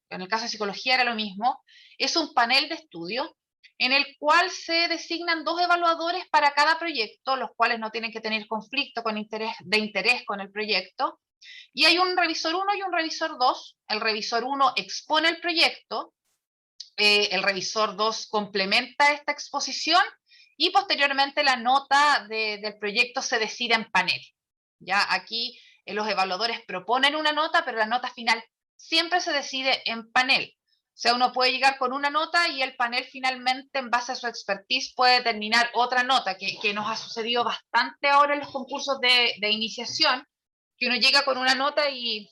H: en el caso de psicología era lo mismo, es un panel de estudio en el cual se designan 2 evaluadores para cada proyecto, los cuales no tienen que tener conflicto de interés con el proyecto, y hay un revisor 1 y un revisor 2. El revisor 1 expone el proyecto, el revisor 2 complementa esta exposición, y posteriormente la nota del proyecto se decide en panel. Ya aquí los evaluadores proponen una nota, pero la nota final siempre se decide en panel. O sea, uno puede llegar con una nota y el panel finalmente, en base a su expertise, puede determinar otra nota, que nos ha sucedido bastante ahora en los concursos de iniciación, que uno llega con una nota y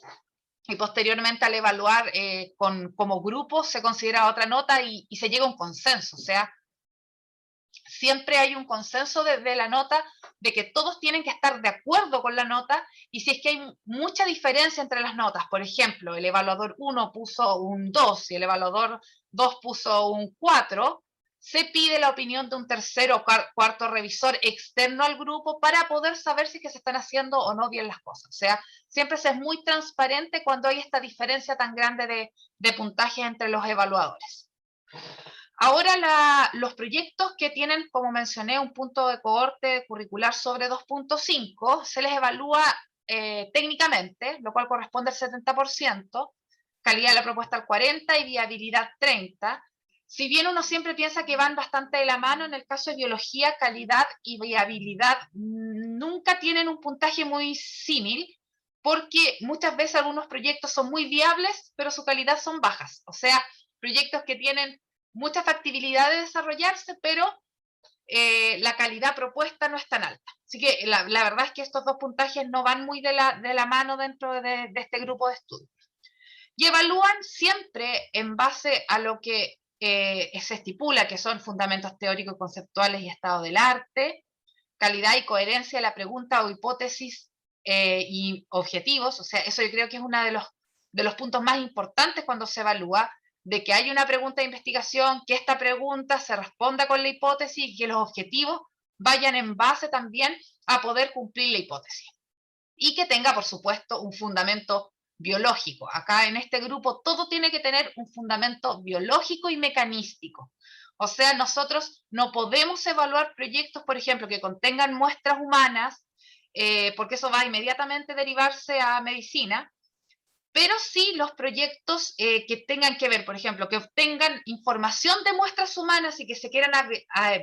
H: posteriormente al evaluar como grupo se considera otra nota y se llega a un consenso. O sea, siempre hay un consenso de la nota, de que todos tienen que estar de acuerdo con la nota, y si es que hay mucha diferencia entre las notas, por ejemplo, el evaluador 1 puso un 2 y el evaluador 2 puso un 4, se pide la opinión de un tercero o cuarto revisor externo al grupo para poder saber si es que se están haciendo o no bien las cosas. O sea, siempre se es muy transparente cuando hay esta diferencia tan grande de puntajes entre los evaluadores. Ahora los proyectos que tienen, como mencioné, un punto de cohorte curricular sobre 2.5, se les evalúa técnicamente, lo cual corresponde al 70%, calidad de la propuesta al 40% y viabilidad 30%. Si bien uno siempre piensa que van bastante de la mano, en el caso de biología, calidad y viabilidad nunca tienen un puntaje muy símil, porque muchas veces algunos proyectos son muy viables, pero su calidad son bajas. O sea, proyectos que tienen mucha factibilidad de desarrollarse, pero la calidad propuesta no es tan alta. Así que la verdad es que estos 2 puntajes no van muy de la mano dentro de este grupo de estudio. Y evalúan siempre en base a lo que se estipula, que son fundamentos teóricos, conceptuales y estado del arte, calidad y coherencia de la pregunta o hipótesis y objetivos. O sea, eso yo creo que es uno de los puntos más importantes cuando se evalúa, de que hay una pregunta de investigación, que esta pregunta se responda con la hipótesis y que los objetivos vayan en base también a poder cumplir la hipótesis. Y que tenga, por supuesto, un fundamento biológico. Acá en este grupo todo tiene que tener un fundamento biológico y mecanístico. O sea, nosotros no podemos evaluar proyectos, por ejemplo, que contengan muestras humanas porque eso va a inmediatamente derivarse a medicina, pero sí los proyectos que tengan que ver, por ejemplo, que obtengan información de muestras humanas y que se quieran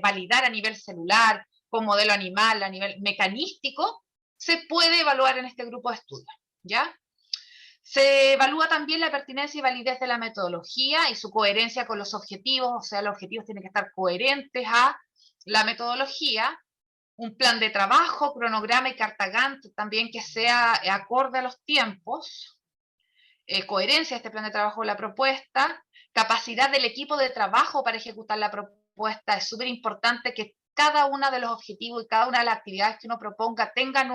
H: validar a nivel celular, con modelo animal, a nivel mecanístico, se puede evaluar en este grupo de estudio, ¿ya? Se evalúa también la pertinencia y validez de la metodología y su coherencia con los objetivos, o sea, los objetivos tienen que estar coherentes a la metodología, un plan de trabajo, cronograma y carta Gantt también que sea acorde a los tiempos, coherencia de este plan de trabajo con la propuesta, capacidad del equipo de trabajo para ejecutar la propuesta. Es súper importante que cada uno de los objetivos y cada una de las actividades que uno proponga tengan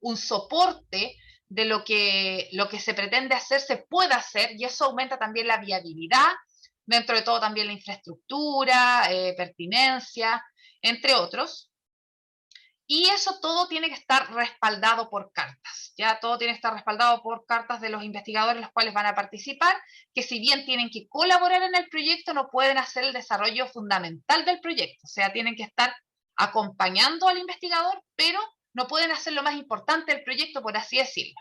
H: un soporte de lo que se pretende hacer, se pueda hacer, y eso aumenta también la viabilidad, dentro de todo también la infraestructura, pertinencia, entre otros. Y eso todo tiene que estar respaldado por cartas, ya todo tiene que estar respaldado por cartas de los investigadores los cuales van a participar, que si bien tienen que colaborar en el proyecto, no pueden hacer el desarrollo fundamental del proyecto, o sea, tienen que estar acompañando al investigador, pero no pueden hacer lo más importante del proyecto, por así decirlo.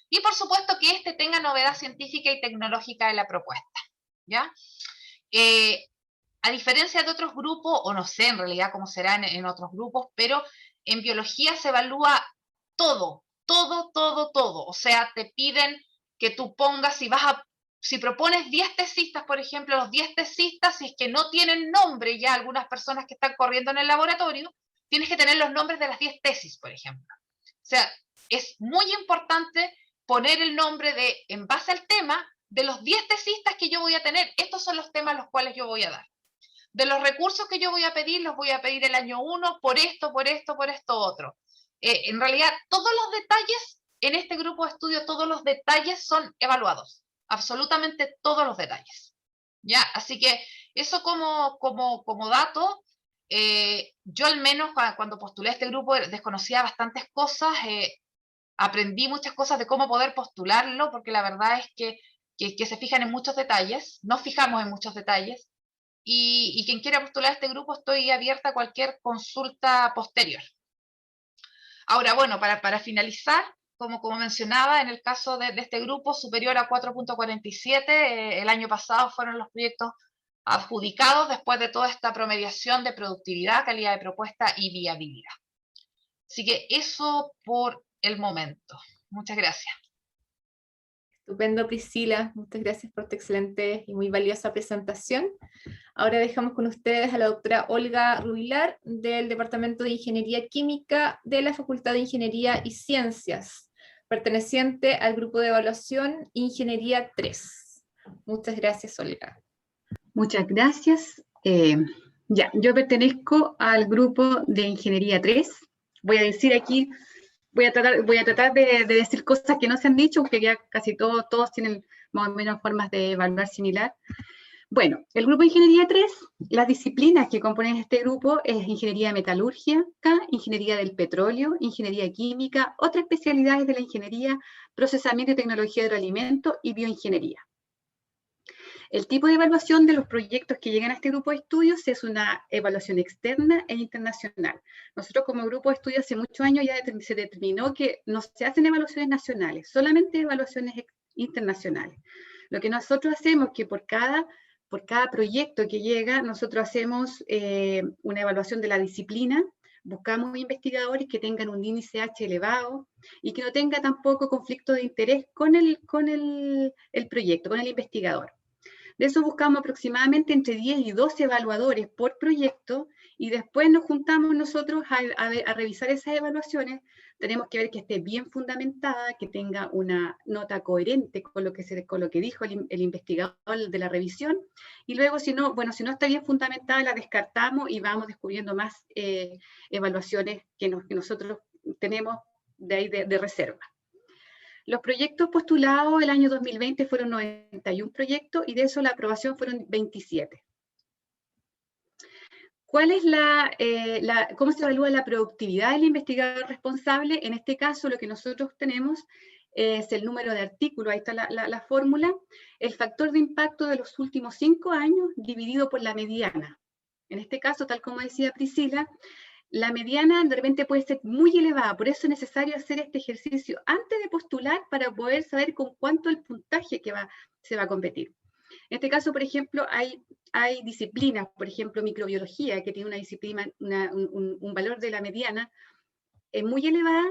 H: Y por supuesto que este tenga novedad científica y tecnológica en la propuesta, ¿ya? A diferencia de otros grupos, o no sé en realidad cómo será en otros grupos, pero en biología se evalúa todo, todo, todo, todo. O sea, te piden que tú pongas, si propones 10 tesistas, por ejemplo, los 10 tesistas, si es que no tienen nombre ya algunas personas que están corriendo en el laboratorio, tienes que tener los nombres de las 10 tesis, por ejemplo. O sea, es muy importante poner el nombre en base al tema, de los 10 tesistas que yo voy a tener. Estos son los temas los cuales yo voy a dar. De los recursos que yo voy a pedir, los voy a pedir el año 1 por esto, otro. En realidad, todos los detalles en este grupo de estudio, todos los detalles son evaluados. Absolutamente todos los detalles. ¿Ya? Así que eso como dato, yo al menos cuando postulé a este grupo desconocía bastantes cosas, aprendí muchas cosas de cómo poder postularlo, porque la verdad es que se fijan en muchos detalles, nos fijamos en muchos detalles, y quien quiera postular a este grupo estoy abierta a cualquier consulta posterior. Ahora, bueno, para finalizar, como mencionaba, en el caso de este grupo superior a 4.47, el año pasado fueron los proyectos adjudicados después de toda esta promediación de productividad, calidad de propuesta y viabilidad. Así que eso por el momento. Muchas gracias.
B: Estupendo, Priscila. Muchas gracias por tu excelente y muy valiosa presentación. Ahora dejamos con ustedes a la doctora Olga Rubilar del Departamento de Ingeniería Química de la Facultad de Ingeniería y Ciencias, perteneciente al grupo de evaluación Ingeniería 3. Muchas gracias, Olga.
I: Muchas gracias. Yo pertenezco al grupo de Ingeniería 3. Voy a decir aquí, voy a tratar de decir cosas que no se han dicho, porque ya casi todos tienen más o menos formas de evaluar similar. Bueno, el grupo de Ingeniería 3, las disciplinas que componen este grupo es Ingeniería Metalúrgica, Ingeniería del Petróleo, Ingeniería Química, otras especialidades de la ingeniería, Procesamiento y Tecnología de Alimentos y Bioingeniería. El tipo de evaluación de los proyectos que llegan a este grupo de estudios es una evaluación externa e internacional. Nosotros como grupo de estudios hace muchos años ya se determinó que no se hacen evaluaciones nacionales, solamente evaluaciones internacionales. Lo que nosotros hacemos es que por cada proyecto que llega, nosotros hacemos una evaluación de la disciplina, buscamos investigadores que tengan un índice H elevado y que no tenga tampoco conflicto de interés con el proyecto, con el investigador. De eso buscamos aproximadamente entre 10 y 12 evaluadores por proyecto y después nos juntamos nosotros a revisar esas evaluaciones. Tenemos que ver que esté bien fundamentada, que tenga una nota coherente con lo que dijo el investigador de la revisión, y luego si no está bien fundamentada, la descartamos y vamos descubriendo más evaluaciones que nosotros tenemos de ahí de reserva. Los proyectos postulados el año 2020 fueron 91 proyectos y de eso la aprobación fueron 27. ¿Cuál es cómo se evalúa la productividad del investigador responsable? En este caso, lo que nosotros tenemos es el número de artículos, ahí está la fórmula, el factor de impacto de los últimos 5 años dividido por la mediana. En este caso, tal como decía Priscila, la mediana de repente puede ser muy elevada, por eso es necesario hacer este ejercicio antes de postular para poder saber con cuánto el puntaje que se va a competir. En este caso, por ejemplo, hay disciplinas, por ejemplo, microbiología, que tiene una disciplina, un valor de la mediana muy elevada,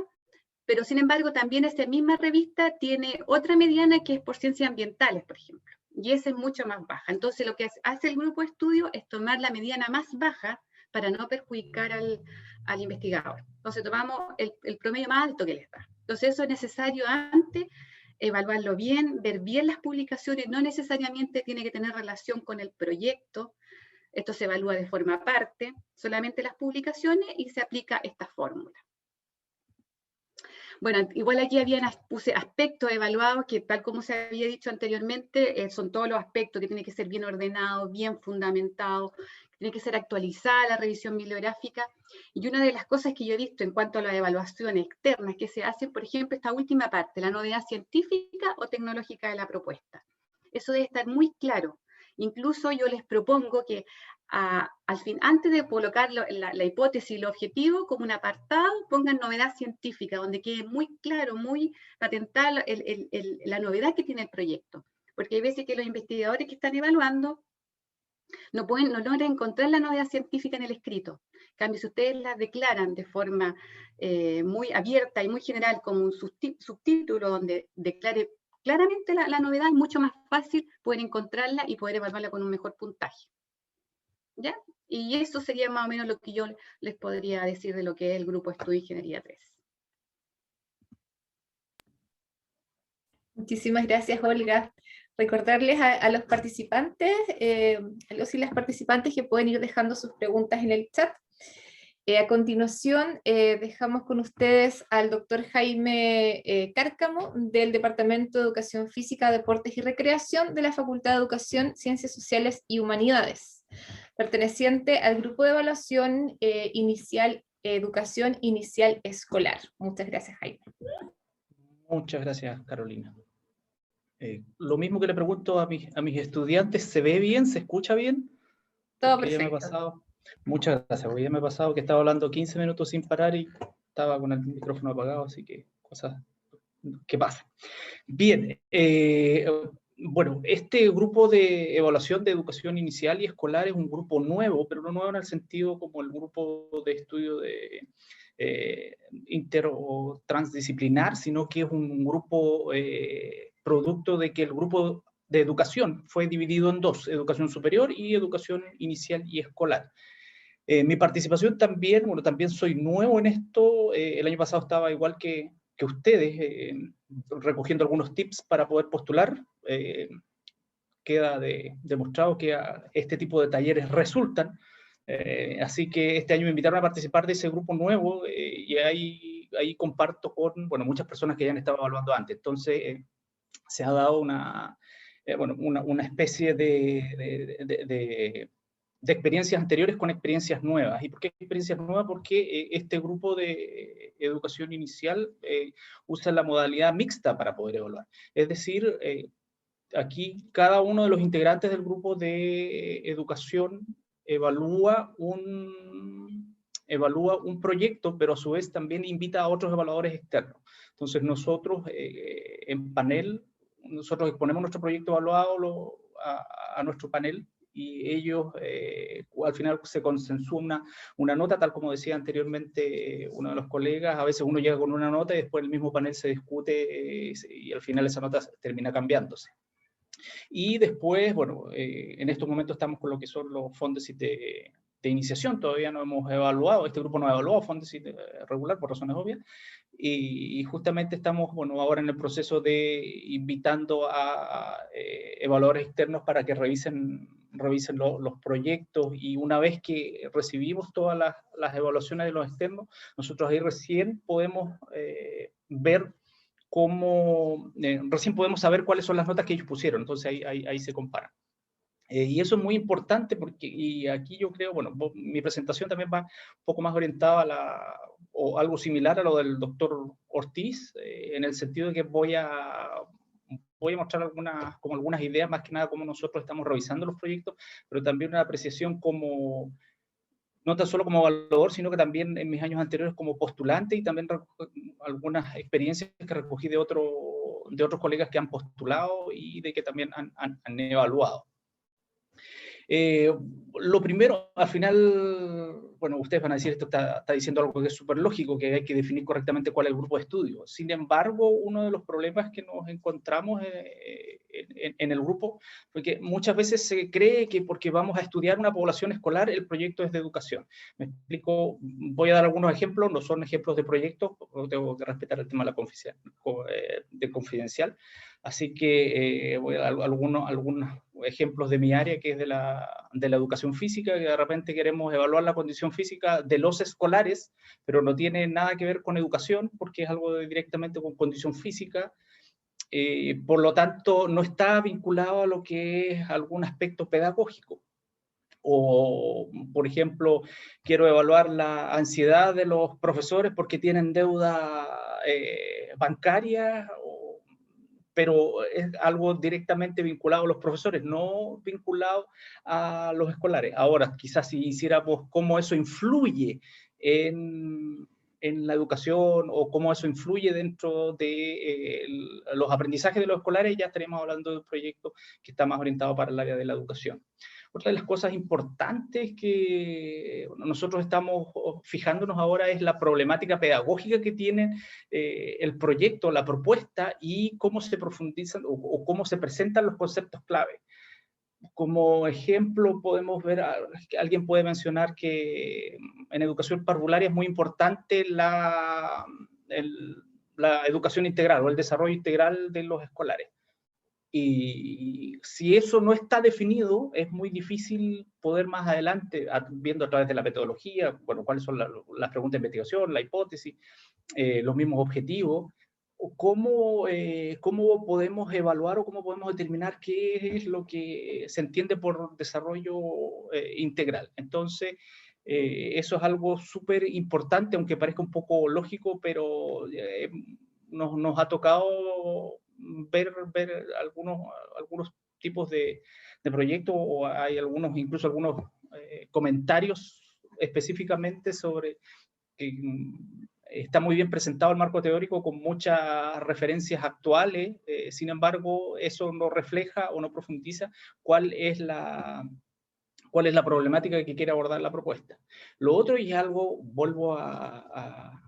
I: pero sin embargo también esta misma revista tiene otra mediana que es por ciencias ambientales, por ejemplo, y esa es mucho más baja. Entonces lo que hace el grupo de estudio es tomar la mediana más baja para no perjudicar al investigador. Entonces tomamos el promedio más alto que les da. Entonces eso es necesario antes, evaluarlo bien, ver bien las publicaciones, no necesariamente tiene que tener relación con el proyecto, esto se evalúa de forma aparte, solamente las publicaciones y se aplica esta fórmula. Bueno, igual aquí puse aspectos evaluados que tal como se había dicho anteriormente, son todos los aspectos que tiene que ser bien ordenado, bien fundamentado, tiene que ser actualizada la revisión bibliográfica. Y una de las cosas que yo he visto en cuanto a las evaluaciones externas que se hacen, por ejemplo, esta última parte, la novedad científica o tecnológica de la propuesta. Eso debe estar muy claro. Incluso yo les propongo que al fin, antes de colocar la hipótesis y el objetivo, como un apartado, pongan novedad científica, donde quede muy claro, muy patentada la novedad que tiene el proyecto. Porque hay veces que los investigadores que están evaluando no logran encontrar la novedad científica en el escrito. En cambio, si ustedes la declaran de forma muy abierta y muy general, como un subtítulo donde declare claramente la novedad, es mucho más fácil poder encontrarla y poder evaluarla con un mejor puntaje. ¿Ya? Y eso sería más o menos lo que yo les podría decir de lo que es el Grupo Estudio Ingeniería 3.
B: Muchísimas gracias, Olga. Recordarles a los participantes, a los y las participantes que pueden ir dejando sus preguntas en el chat. A continuación, dejamos con ustedes al doctor Jaime Cárcamo, del Departamento de Educación Física, Deportes y Recreación de la Facultad de Educación, Ciencias Sociales y Humanidades, perteneciente al Grupo de Evaluación Educación Inicial Escolar. Muchas gracias, Jaime.
J: Muchas gracias, Carolina. Lo mismo que le pregunto a mis estudiantes, ¿se ve bien? ¿Se escucha bien?
B: Todo
J: Porque
B: perfecto.
J: ya me ha pasado. Muchas gracias, porque ya me ha pasado que estaba hablando 15 minutos sin parar y estaba con el micrófono apagado, así que cosas que pasan. Bien, bueno, este grupo de evaluación de educación inicial y escolar es un grupo nuevo, pero no nuevo en el sentido como el grupo de estudio de inter o transdisciplinar, sino que es un grupo producto de que el grupo de educación fue dividido en dos, educación superior y educación inicial y escolar. Mi participación también, bueno, también soy nuevo en esto, el año pasado estaba igual que ustedes, recogiendo algunos tips para poder postular. Queda demostrado que este tipo de talleres resultan, así que este año me invitaron a participar de ese grupo nuevo y ahí comparto con, bueno, muchas personas que ya han estado evaluando antes. Entonces, se ha dado una especie de experiencias anteriores con experiencias nuevas. ¿Y por qué experiencias nuevas? Porque este grupo de educación inicial usa la modalidad mixta para poder evaluar. Es decir, aquí cada uno de los integrantes del grupo de educación evalúa un proyecto, pero a su vez también invita a otros evaluadores externos. Entonces nosotros en panel, nosotros exponemos nuestro proyecto evaluado a nuestro panel y ellos al final se consensúa una nota, tal como decía anteriormente uno de los colegas. A veces uno llega con una nota y después el mismo panel se discute y al final esa nota termina cambiándose. Y después, bueno, en estos momentos estamos con lo que son los fondos de iniciación. Todavía no hemos evaluado, este grupo no ha evaluado fondos regular por razones obvias, y justamente estamos, bueno, ahora en el proceso de invitando a evaluadores externos para que revisen los proyectos, y una vez que recibimos todas las evaluaciones de los externos, nosotros ahí recién podemos ver recién podemos saber cuáles son las notas que ellos pusieron. Entonces ahí se comparan. Y eso es muy importante porque, y aquí yo creo, bueno, mi presentación también va un poco más orientada o algo similar a lo del doctor Ortiz, en el sentido de que voy a mostrar algunas ideas, más que nada cómo nosotros estamos revisando los proyectos, pero también una apreciación como no tan solo como evaluador, sino que también en mis años anteriores como postulante, y también algunas experiencias que recogí de otros colegas que han postulado y de que también han evaluado. Lo primero, al final, bueno, ustedes van a decir, esto está diciendo algo que es súper lógico, que hay que definir correctamente cuál es el grupo de estudio. Sin embargo, uno de los problemas que nos encontramos en el grupo, porque muchas veces se cree que porque vamos a estudiar una población escolar, el proyecto es de educación. Me explico, voy a dar algunos ejemplos, no son ejemplos de proyectos, tengo que respetar el tema de confidencial. Así que voy a dar algunos ejemplos de mi área, que es de la educación física, que de repente queremos evaluar la condición física de los escolares, pero no tiene nada que ver con educación, porque es algo directamente con condición física. Por lo tanto, no está vinculado a lo que es algún aspecto pedagógico. O, por ejemplo, quiero evaluar la ansiedad de los profesores porque tienen deuda bancaria, pero es algo directamente vinculado a los profesores, no vinculado a los escolares. Ahora, quizás si hiciéramos cómo eso influye en la educación, o cómo eso influye dentro de los aprendizajes de los escolares, ya estaríamos hablando de un proyecto que está más orientado para el área de la educación. Otra de las cosas importantes que nosotros estamos fijándonos ahora es la problemática pedagógica que tiene el proyecto, la propuesta, y cómo se profundizan o cómo se presentan los conceptos clave. Como ejemplo, podemos ver, alguien puede mencionar que en educación parvularia es muy importante la educación integral o el desarrollo integral de los escolares. Y si eso no está definido, es muy difícil poder más adelante, viendo a través de la metodología, bueno, cuáles son las preguntas de investigación, la hipótesis, los mismos objetivos, cómo podemos evaluar o cómo podemos determinar qué es lo que se entiende por desarrollo integral. Entonces, eso es algo súper importante, aunque parezca un poco lógico, pero nos ha tocado ver algunos tipos de proyectos, o hay incluso algunos comentarios específicamente sobre que está muy bien presentado el marco teórico con muchas referencias actuales, sin embargo, eso no refleja o no profundiza cuál es la problemática que quiere abordar la propuesta. Lo otro, y algo, vuelvo a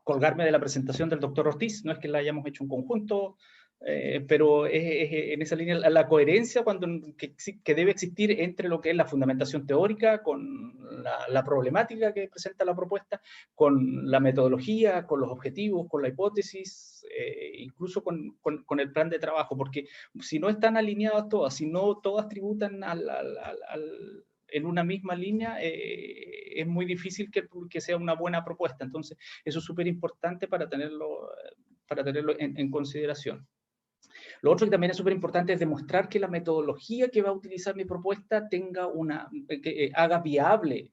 J: colgarme de la presentación del doctor Ortiz, no es que la hayamos hecho en conjunto, pero en esa línea la coherencia que debe existir entre lo que es la fundamentación teórica, con la problemática que presenta la propuesta, con la metodología, con los objetivos, con la hipótesis, incluso con el plan de trabajo, porque si no están alineadas todas, si no todas tributan en una misma línea, es muy difícil que sea una buena propuesta. Entonces, eso es súper importante para tenerlo en consideración. Lo otro que también es súper importante es demostrar que la metodología que va a utilizar mi propuesta que haga viable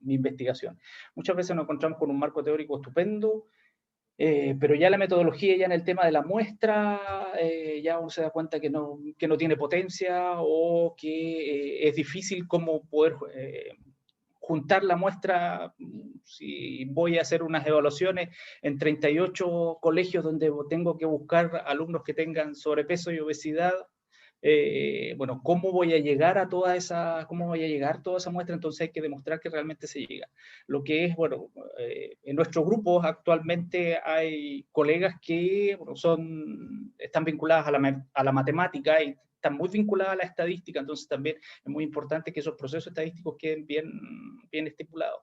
J: mi investigación. Muchas veces nos encontramos con un marco teórico estupendo, pero ya la metodología, ya en el tema de la muestra, ya uno se da cuenta que no tiene potencia, o que es difícil cómo poder juntar la muestra. Si voy a hacer unas evaluaciones en 38 colegios donde tengo que buscar alumnos que tengan sobrepeso y obesidad, bueno, ¿cómo voy a llegar a toda esa muestra? Entonces hay que demostrar que realmente se llega. Lo que es, bueno, en nuestros grupos actualmente hay colegas que están vinculadas a la matemática y están muy vinculadas a la estadística, entonces también es muy importante que esos procesos estadísticos queden bien estipulados.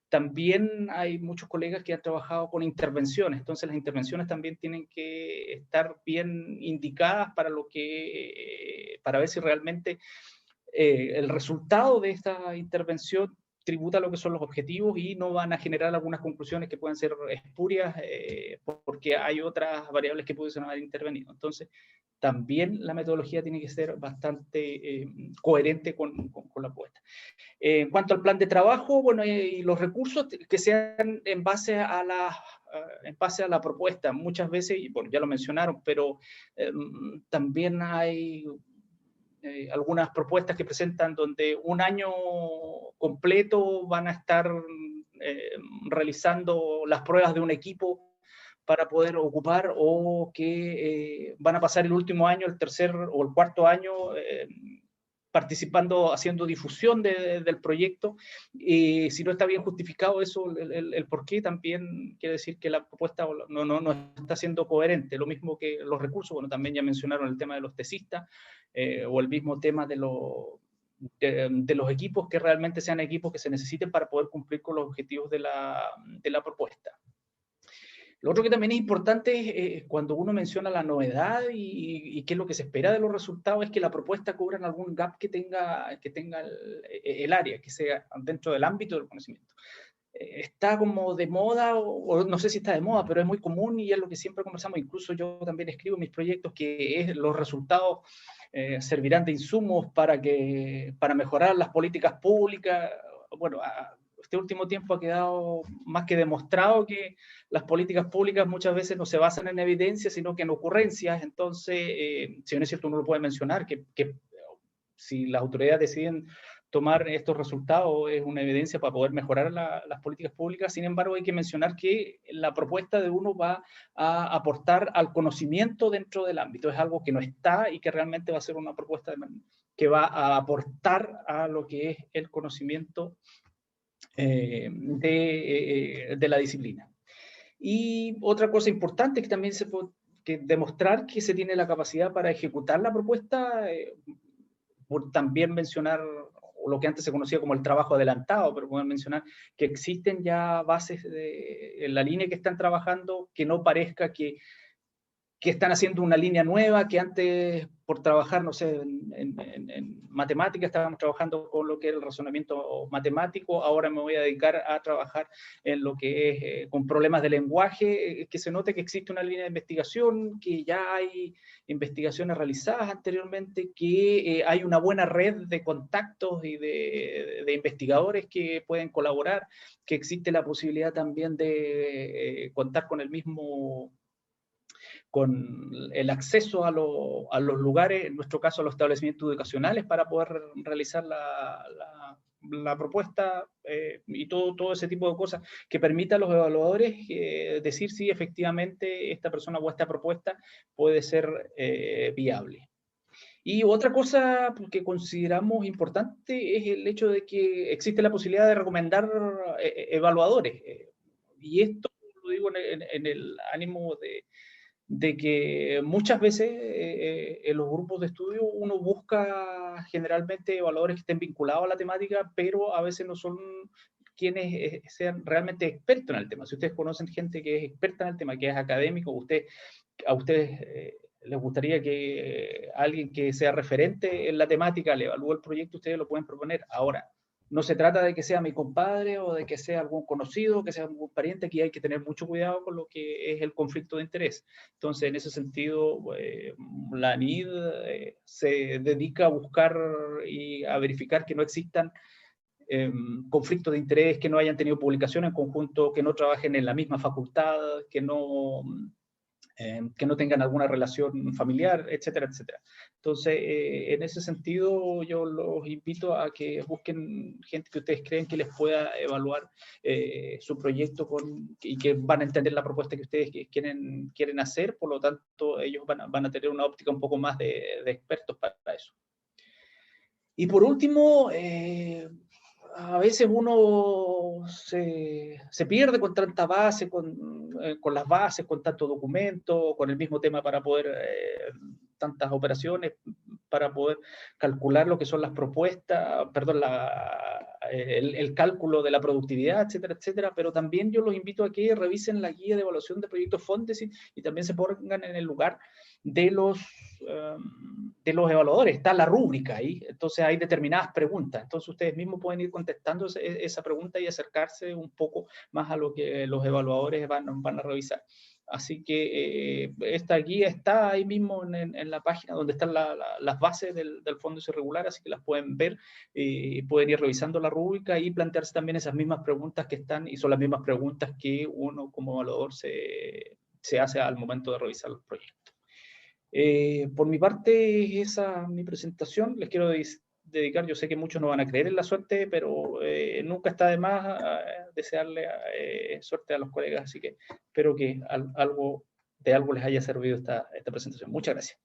J: También hay muchos colegas que han trabajado con intervenciones, entonces las intervenciones también tienen que estar bien indicadas para ver si realmente el resultado de esta intervención tributa a lo que son los objetivos, y no van a generar algunas conclusiones que puedan ser espurias porque hay otras variables que pueden haber intervenido. Entonces, también la metodología tiene que ser bastante coherente con la apuesta. En cuanto al plan de trabajo, bueno, y los recursos que sean en base a la propuesta. Muchas veces, y bueno, ya lo mencionaron, pero también hay algunas propuestas que presentan donde un año completo van a estar realizando las pruebas de un equipo para poder ocupar, o que van a pasar el último año, el tercer o el cuarto año, participando, haciendo difusión del proyecto. Si no está bien justificado eso, el por qué, también quiere decir que la propuesta no está siendo coherente. Lo mismo que los recursos, bueno, también ya mencionaron el tema de los tesistas, o el mismo tema de los equipos, que realmente sean equipos que se necesiten para poder cumplir con los objetivos de la propuesta. Lo otro que también es importante es cuando uno menciona la novedad y qué es lo que se espera de los resultados, es que la propuesta cubra en algún gap que tenga el área, que sea dentro del ámbito del conocimiento. Está como de moda, o no sé si está de moda, pero es muy común y es lo que siempre conversamos. Incluso yo también escribo en mis proyectos que los resultados servirán de insumos para mejorar las políticas públicas. Bueno, este último tiempo ha quedado más que demostrado que las políticas públicas muchas veces no se basan en evidencia, sino que en ocurrencias. Entonces, si bien es cierto, uno lo puede mencionar, que si las autoridades deciden tomar estos resultados es una evidencia para poder mejorar las políticas públicas. Sin embargo, hay que mencionar que la propuesta de uno va a aportar al conocimiento dentro del ámbito. Es algo que no está y que realmente va a ser una propuesta que va a aportar a lo que es el conocimiento de la disciplina. Y otra cosa importante que también se puede demostrar que se tiene la capacidad para ejecutar la propuesta, por también mencionar lo que antes se conocía como el trabajo adelantado, pero pueden mencionar que existen ya bases en la línea que están trabajando, que no parezca que están haciendo una línea nueva, que antes por trabajar, no sé, en matemáticas estábamos trabajando con lo que es el razonamiento matemático, ahora me voy a dedicar a trabajar en lo que es con problemas de lenguaje, que se note que existe una línea de investigación, que ya hay investigaciones realizadas anteriormente, que hay una buena red de contactos y de investigadores que pueden colaborar, que existe la posibilidad también de contar con con el acceso a los lugares, en nuestro caso a los establecimientos educacionales, para poder realizar la propuesta y todo ese tipo de cosas que permita a los evaluadores decir si efectivamente esta persona o esta propuesta puede ser viable. Y otra cosa que consideramos importante es el hecho de que existe la posibilidad de recomendar evaluadores. Y esto lo digo en el ánimo de que muchas veces en los grupos de estudio uno busca generalmente evaluadores que estén vinculados a la temática, pero a veces no son quienes sean realmente expertos en el tema. Si ustedes conocen gente que es experta en el tema, que es académico, a ustedes les gustaría que alguien que sea referente en la temática le evalúe el proyecto, ustedes lo pueden proponer. Ahora, no se trata de que sea mi compadre o de que sea algún conocido, que sea algún pariente. Aquí hay que tener mucho cuidado con lo que es el conflicto de interés. Entonces, en ese sentido, la ANID se dedica a buscar y a verificar que no existan conflictos de interés, que no hayan tenido publicación en conjunto, que no trabajen en la misma facultad, que no tengan alguna relación familiar, etcétera, etcétera. Entonces, en ese sentido, yo los invito a que busquen gente que ustedes creen que les pueda evaluar su proyecto y que van a entender la propuesta que ustedes quieren hacer. Por lo tanto, ellos van a tener una óptica un poco más de expertos para eso. Y por último, a veces uno se pierde con tanta base, con las bases, con tanto documento, con el mismo tema para poder, tantas operaciones, para poder calcular lo que son las propuestas, perdón, el cálculo de la productividad, etcétera, etcétera. Pero también yo los invito a que revisen la guía de evaluación de proyectos Fondesit y también se pongan en el lugar de los evaluadores. Está la rúbrica ahí, entonces hay determinadas preguntas, entonces ustedes mismos pueden ir contestando esa pregunta y acercarse un poco más a lo que los evaluadores van a revisar. Así que esta guía está ahí mismo en la página donde están las bases del Fondesit regular, así que las pueden ver y pueden ir revisando la rúbrica y plantearse también esas mismas preguntas que están, y son las mismas preguntas que uno como evaluador se hace al momento de revisar los proyectos. Por mi parte, esa es mi presentación. Les quiero dedicar, yo sé que muchos no van a creer en la suerte, pero nunca está de más desearle suerte a los colegas, así que espero que de algo les haya servido esta presentación. Muchas gracias.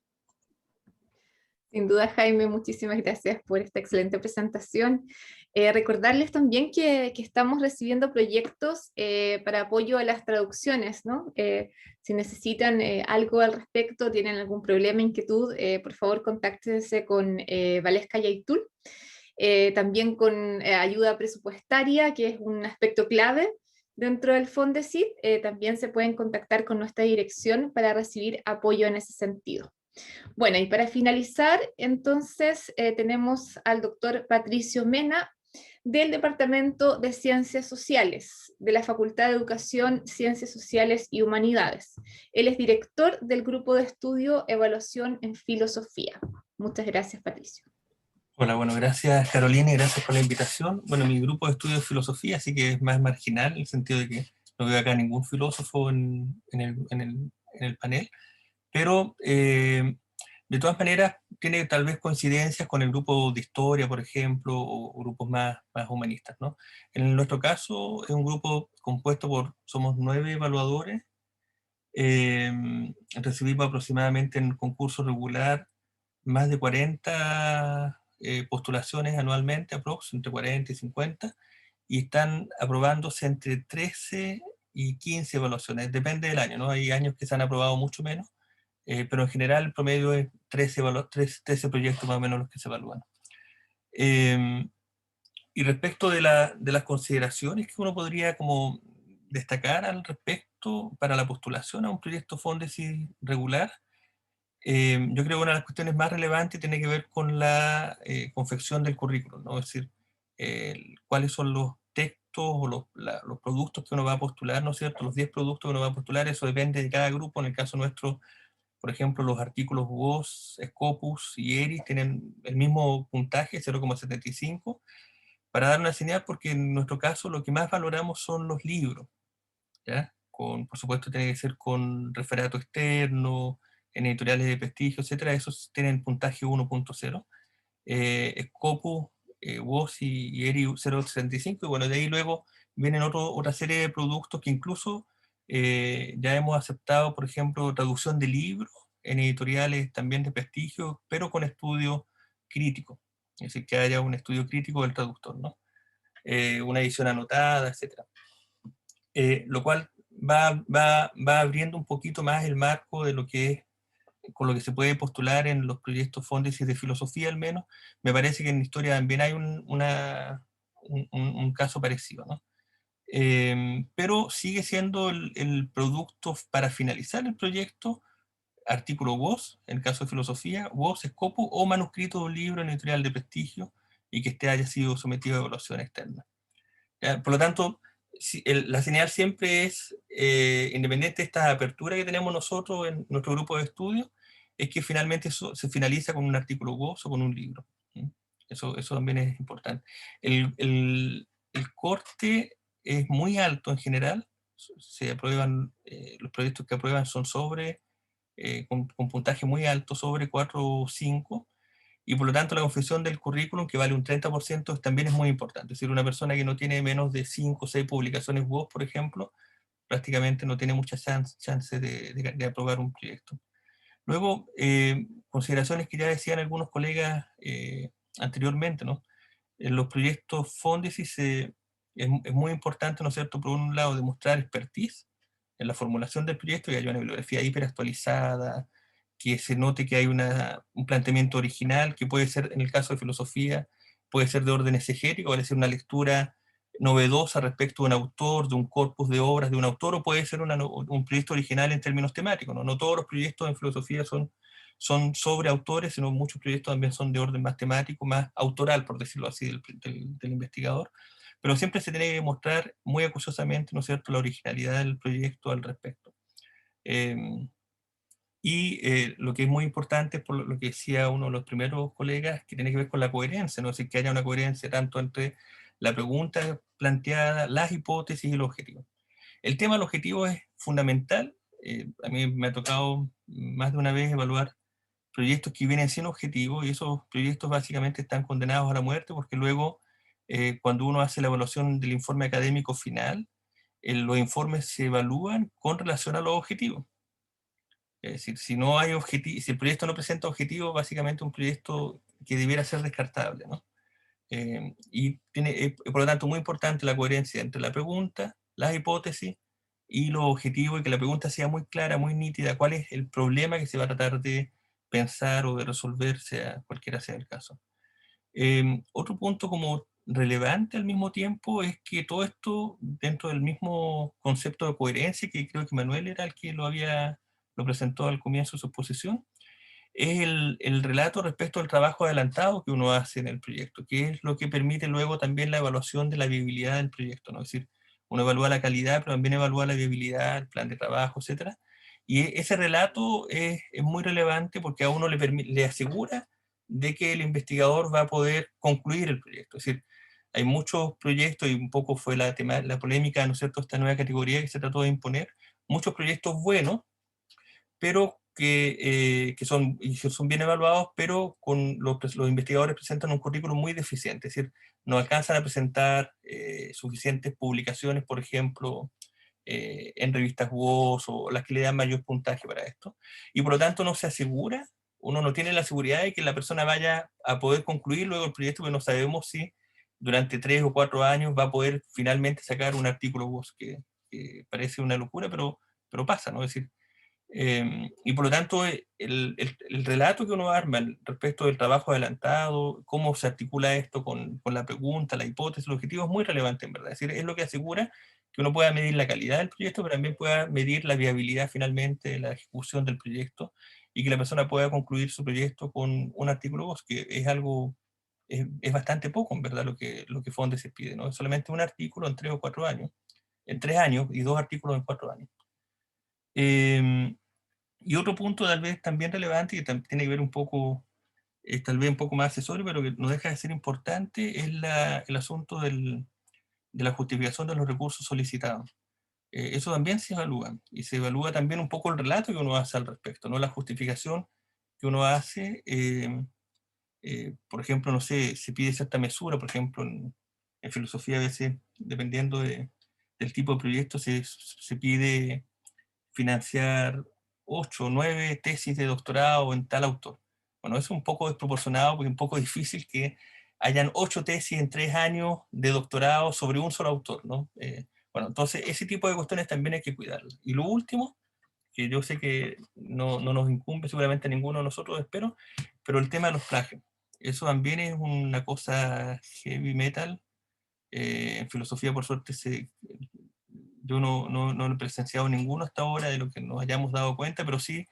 B: Sin duda, Jaime, muchísimas gracias por esta excelente presentación. Recordarles también que estamos recibiendo proyectos para apoyo a las traducciones, ¿no? Si necesitan algo al respecto, tienen algún problema, inquietud, por favor contáctense con Valesca Yaitul. También con ayuda presupuestaria, que es un aspecto clave dentro del Fondesit. También se pueden contactar con nuestra dirección para recibir apoyo en ese sentido. Bueno, y para finalizar, entonces, tenemos al doctor Patricio Mena, del Departamento de Ciencias Sociales, de la Facultad de Educación, Ciencias Sociales y Humanidades. Él es director del Grupo de Estudio Evaluación en Filosofía. Muchas gracias, Patricio.
K: Hola, bueno, gracias Carolina y gracias por la invitación. Bueno, mi grupo de estudio es filosofía, así que es más marginal, en el sentido de que no veo acá ningún filósofo en el panel, pero de todas maneras tiene tal vez coincidencias con el grupo de historia, por ejemplo, o grupos más humanistas, ¿no? En nuestro caso es un grupo compuesto somos 9 evaluadores, recibimos aproximadamente en concurso regular más de 40 postulaciones anualmente, entre 40 y 50, y están aprobándose entre 13 y 15 evaluaciones, depende del año, ¿no? Hay años que se han aprobado mucho menos, pero en general el promedio es 13 proyectos más o menos los que se evalúan. Y respecto de las consideraciones que uno podría como destacar al respecto para la postulación a un proyecto Fondesit regular, yo creo que una de las cuestiones más relevantes tiene que ver con la confección del currículum, ¿no? Es decir, cuáles son los textos o los productos que uno va a postular, ¿no es cierto? Los 10 productos que uno va a postular, eso depende de cada grupo. En el caso nuestro, por ejemplo, los artículos WOS, Scopus y ERIS tienen el mismo puntaje, 0,75, para dar una señal, porque en nuestro caso lo que más valoramos son los libros, ¿ya? Por supuesto tiene que ser con referato externo, en editoriales de prestigio, etcétera. Esos tienen puntaje 1.0. Scopus, WOS y ERI 0.65, y bueno, de ahí luego vienen otra serie de productos que incluso ya hemos aceptado, por ejemplo, traducción de libros en editoriales también de prestigio, pero con estudio crítico, es decir, que haya un estudio crítico del traductor, ¿no? Una edición anotada, etcétera. Lo cual va abriendo un poquito más el marco de lo que es, con lo que se puede postular en los proyectos Fondesit de filosofía al menos. Me parece que en historia también hay un caso parecido, ¿no? Pero sigue siendo el producto para finalizar el proyecto, artículo WOS, en el caso de filosofía, WOS, Scopus, o manuscrito de un libro en editorial de prestigio y que haya sido sometido a evaluación externa. ¿Ya? Por lo tanto, la señal siempre es, independiente de esta apertura que tenemos nosotros en nuestro grupo de estudio, es que finalmente eso se finaliza con un artículo WOS o con un libro. Eso también es importante. El corte es muy alto en general. Se aprueban, los proyectos que aprueban son con puntaje muy alto, sobre 4 o 5, y por lo tanto la confección del currículum, que vale un 30%, también es muy importante. Es decir, una persona que no tiene menos de 5 o 6 publicaciones WOS, por ejemplo, prácticamente no tiene mucha chance de aprobar un proyecto. Luego, consideraciones que ya decían algunos colegas anteriormente, ¿no? En los proyectos Fondesit es muy importante, ¿no es cierto?, por un lado, demostrar expertise en la formulación del proyecto, que haya una bibliografía hiperactualizada, que se note que hay un planteamiento original, que puede ser, en el caso de filosofía, puede ser de orden exegético, puede ser una lectura novedosa respecto de un autor, de un corpus de obras de un autor, o puede ser un proyecto original en términos temáticos, ¿no? No todos los proyectos en filosofía son sobre autores, sino muchos proyectos también son de orden más temático, más autoral, por decirlo así, del investigador. Pero siempre se tiene que mostrar muy acuciosamente, ¿no es cierto?, la originalidad del proyecto al respecto. Lo que es muy importante, por lo que decía uno de los primeros colegas, que tiene que ver con la coherencia, ¿no? Es decir, que haya una coherencia tanto entre la pregunta planteada, las hipótesis y el objetivo. El tema del objetivo es fundamental, a mí me ha tocado más de una vez evaluar proyectos que vienen sin objetivo, y esos proyectos básicamente están condenados a la muerte, porque luego, cuando uno hace la evaluación del informe académico final, los informes se evalúan con relación a los objetivos. Es decir, si no hay objetivo, si el proyecto no presenta objetivos, básicamente un proyecto que debiera ser descartable, ¿no? Y tiene, por lo tanto, muy importante la coherencia entre la pregunta, las hipótesis y los objetivos, y que la pregunta sea muy clara, muy nítida, cuál es el problema que se va a tratar de pensar o de resolver, sea cualquiera sea el caso. Otro punto como relevante al mismo tiempo es que todo esto, dentro del mismo concepto de coherencia, que creo que Manuel era el que lo presentó al comienzo de su exposición, es el relato respecto al trabajo adelantado que uno hace en el proyecto, que es lo que permite luego también la evaluación de la viabilidad del proyecto, ¿no? Es decir, uno evalúa la calidad, pero también evalúa la viabilidad, el plan de trabajo, etc. Y ese relato es muy relevante porque a uno le asegura de que el investigador va a poder concluir el proyecto. Es decir, hay muchos proyectos, y un poco fue la polémica, ¿no es cierto?, esta nueva categoría que se trató de imponer, muchos proyectos buenos, pero que son bien evaluados, pero con los investigadores presentan un currículum muy deficiente, es decir, no alcanzan a presentar suficientes publicaciones, por ejemplo, en revistas WOS o las que le dan mayor puntaje para esto, y por lo tanto no se asegura, uno no tiene la seguridad de que la persona vaya a poder concluir luego el proyecto, porque no sabemos si durante 3 o 4 años va a poder finalmente sacar un artículo WOS, que parece una locura, pero pasa, ¿no? Es decir, y por lo tanto, el relato que uno arma respecto del trabajo adelantado, cómo se articula esto con la pregunta, la hipótesis, el objetivo, es muy relevante, en verdad. Es decir, es lo que asegura que uno pueda medir la calidad del proyecto, pero también pueda medir la viabilidad finalmente de la ejecución del proyecto, y que la persona pueda concluir su proyecto con un artículo 2, que es algo, es bastante poco, en verdad, lo que Fondes se pide, ¿no? Es solamente un artículo en 3 o 4 años, en 3 años, y 2 artículos en 4 años. Y otro punto tal vez también relevante, que tiene que ver un poco, tal vez un poco más accesorio, pero que no deja de ser importante, es el asunto de la justificación de los recursos solicitados. Eso también se evalúa, y se evalúa también un poco el relato que uno hace al respecto, ¿no? La justificación que uno hace, por ejemplo, no sé, se pide cierta mesura, por ejemplo, en filosofía a veces, dependiendo del tipo de proyecto, se pide financiar 8 o 9 tesis de doctorado en tal autor. Bueno, eso es un poco desproporcionado, porque es un poco difícil que hayan 8 tesis en 3 años de doctorado sobre un solo autor, ¿no? Bueno, entonces ese tipo de cuestiones también hay que cuidarlas. Y lo último, que yo sé que no nos incumbe seguramente a ninguno de nosotros, espero, pero el tema de los plagios. Eso también es una cosa heavy metal. En filosofía, por suerte, yo no he presenciado ninguno hasta ahora de lo que nos hayamos dado cuenta, pero sí,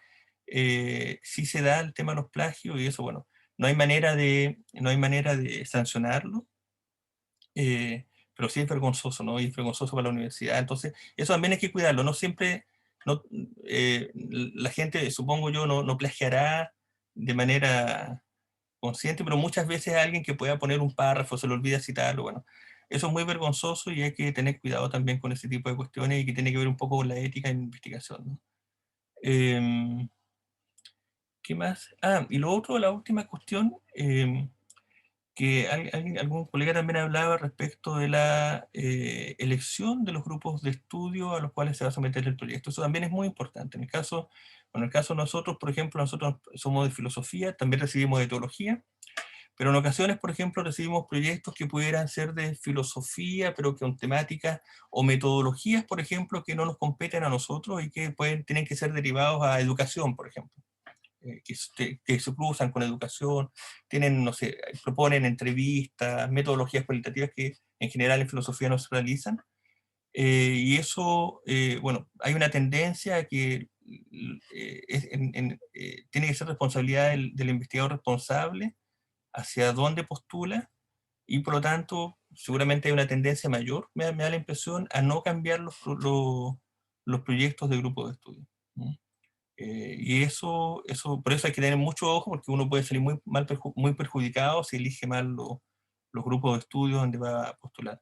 K: sí se da el tema de los plagios, y eso, bueno, no hay manera de sancionarlo, pero sí es vergonzoso, ¿no? Y es vergonzoso para la universidad. Entonces, eso también hay que cuidarlo. No siempre, la gente, supongo yo, no plagiará de manera consciente, pero muchas veces alguien que pueda poner un párrafo, se le olvida citarlo, bueno, eso es muy vergonzoso, y hay que tener cuidado también con ese tipo de cuestiones, y que tiene que ver un poco con la ética en investigación, ¿no? ¿Qué más? Y lo otro, la última cuestión, que algún colega también hablaba respecto de la elección de los grupos de estudio a los cuales se va a someter el proyecto. Eso también es muy importante. En el caso de nosotros, por ejemplo, nosotros somos de filosofía, también recibimos de teología, pero en ocasiones, por ejemplo, recibimos proyectos que pudieran ser de filosofía, pero que con temáticas o metodologías, por ejemplo, que no nos competen a nosotros, y que tienen que ser derivados a educación, por ejemplo. Que se cruzan con educación, tienen, no sé, proponen entrevistas, metodologías cualitativas que en general en filosofía no se realizan. Y eso, bueno, hay una tendencia a que tiene que ser responsabilidad del investigador responsable hacia dónde postula, y por lo tanto seguramente hay una tendencia mayor, me da la impresión, a no cambiar los proyectos de grupo de estudio. Y por eso hay que tener mucho ojo, porque uno puede salir muy perjudicado si elige mal los grupos de estudio donde va a postular.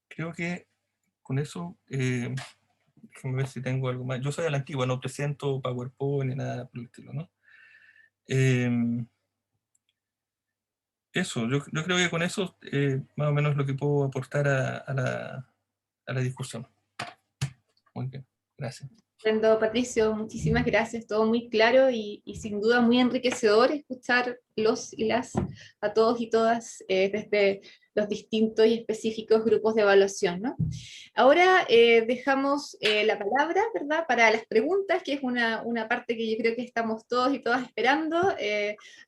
K: Creo que con eso, déjame ver si tengo algo más. Yo soy a la antigua, no presento PowerPoint ni nada por el estilo, ¿no? Eso, yo creo que con eso más o menos lo que puedo aportar a la discusión. Muy bien, gracias.
B: Estupendo, Patricio, muchísimas gracias, todo muy claro y sin duda muy enriquecedor escuchar los y las a todos y todas desde los distintos y específicos grupos de evaluación, ¿no? Ahora dejamos la palabra, ¿verdad?, para las preguntas, que es una parte que yo creo que estamos todos y todas esperando.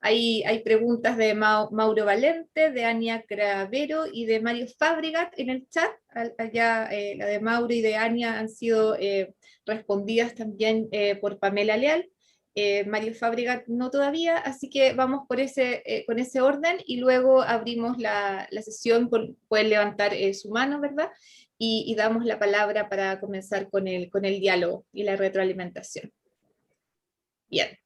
B: Hay preguntas de Mauro Valente, de Ania Cravero y de Mario Fabregat en el chat. Allá la de Mauro y de Ania han sido respondidas también por Pamela Leal. Mario Fabregat no todavía, así que vamos por con ese orden y luego abrimos la sesión, pueden levantar su mano, ¿verdad? Y damos la palabra para comenzar con el diálogo y la retroalimentación. Bien.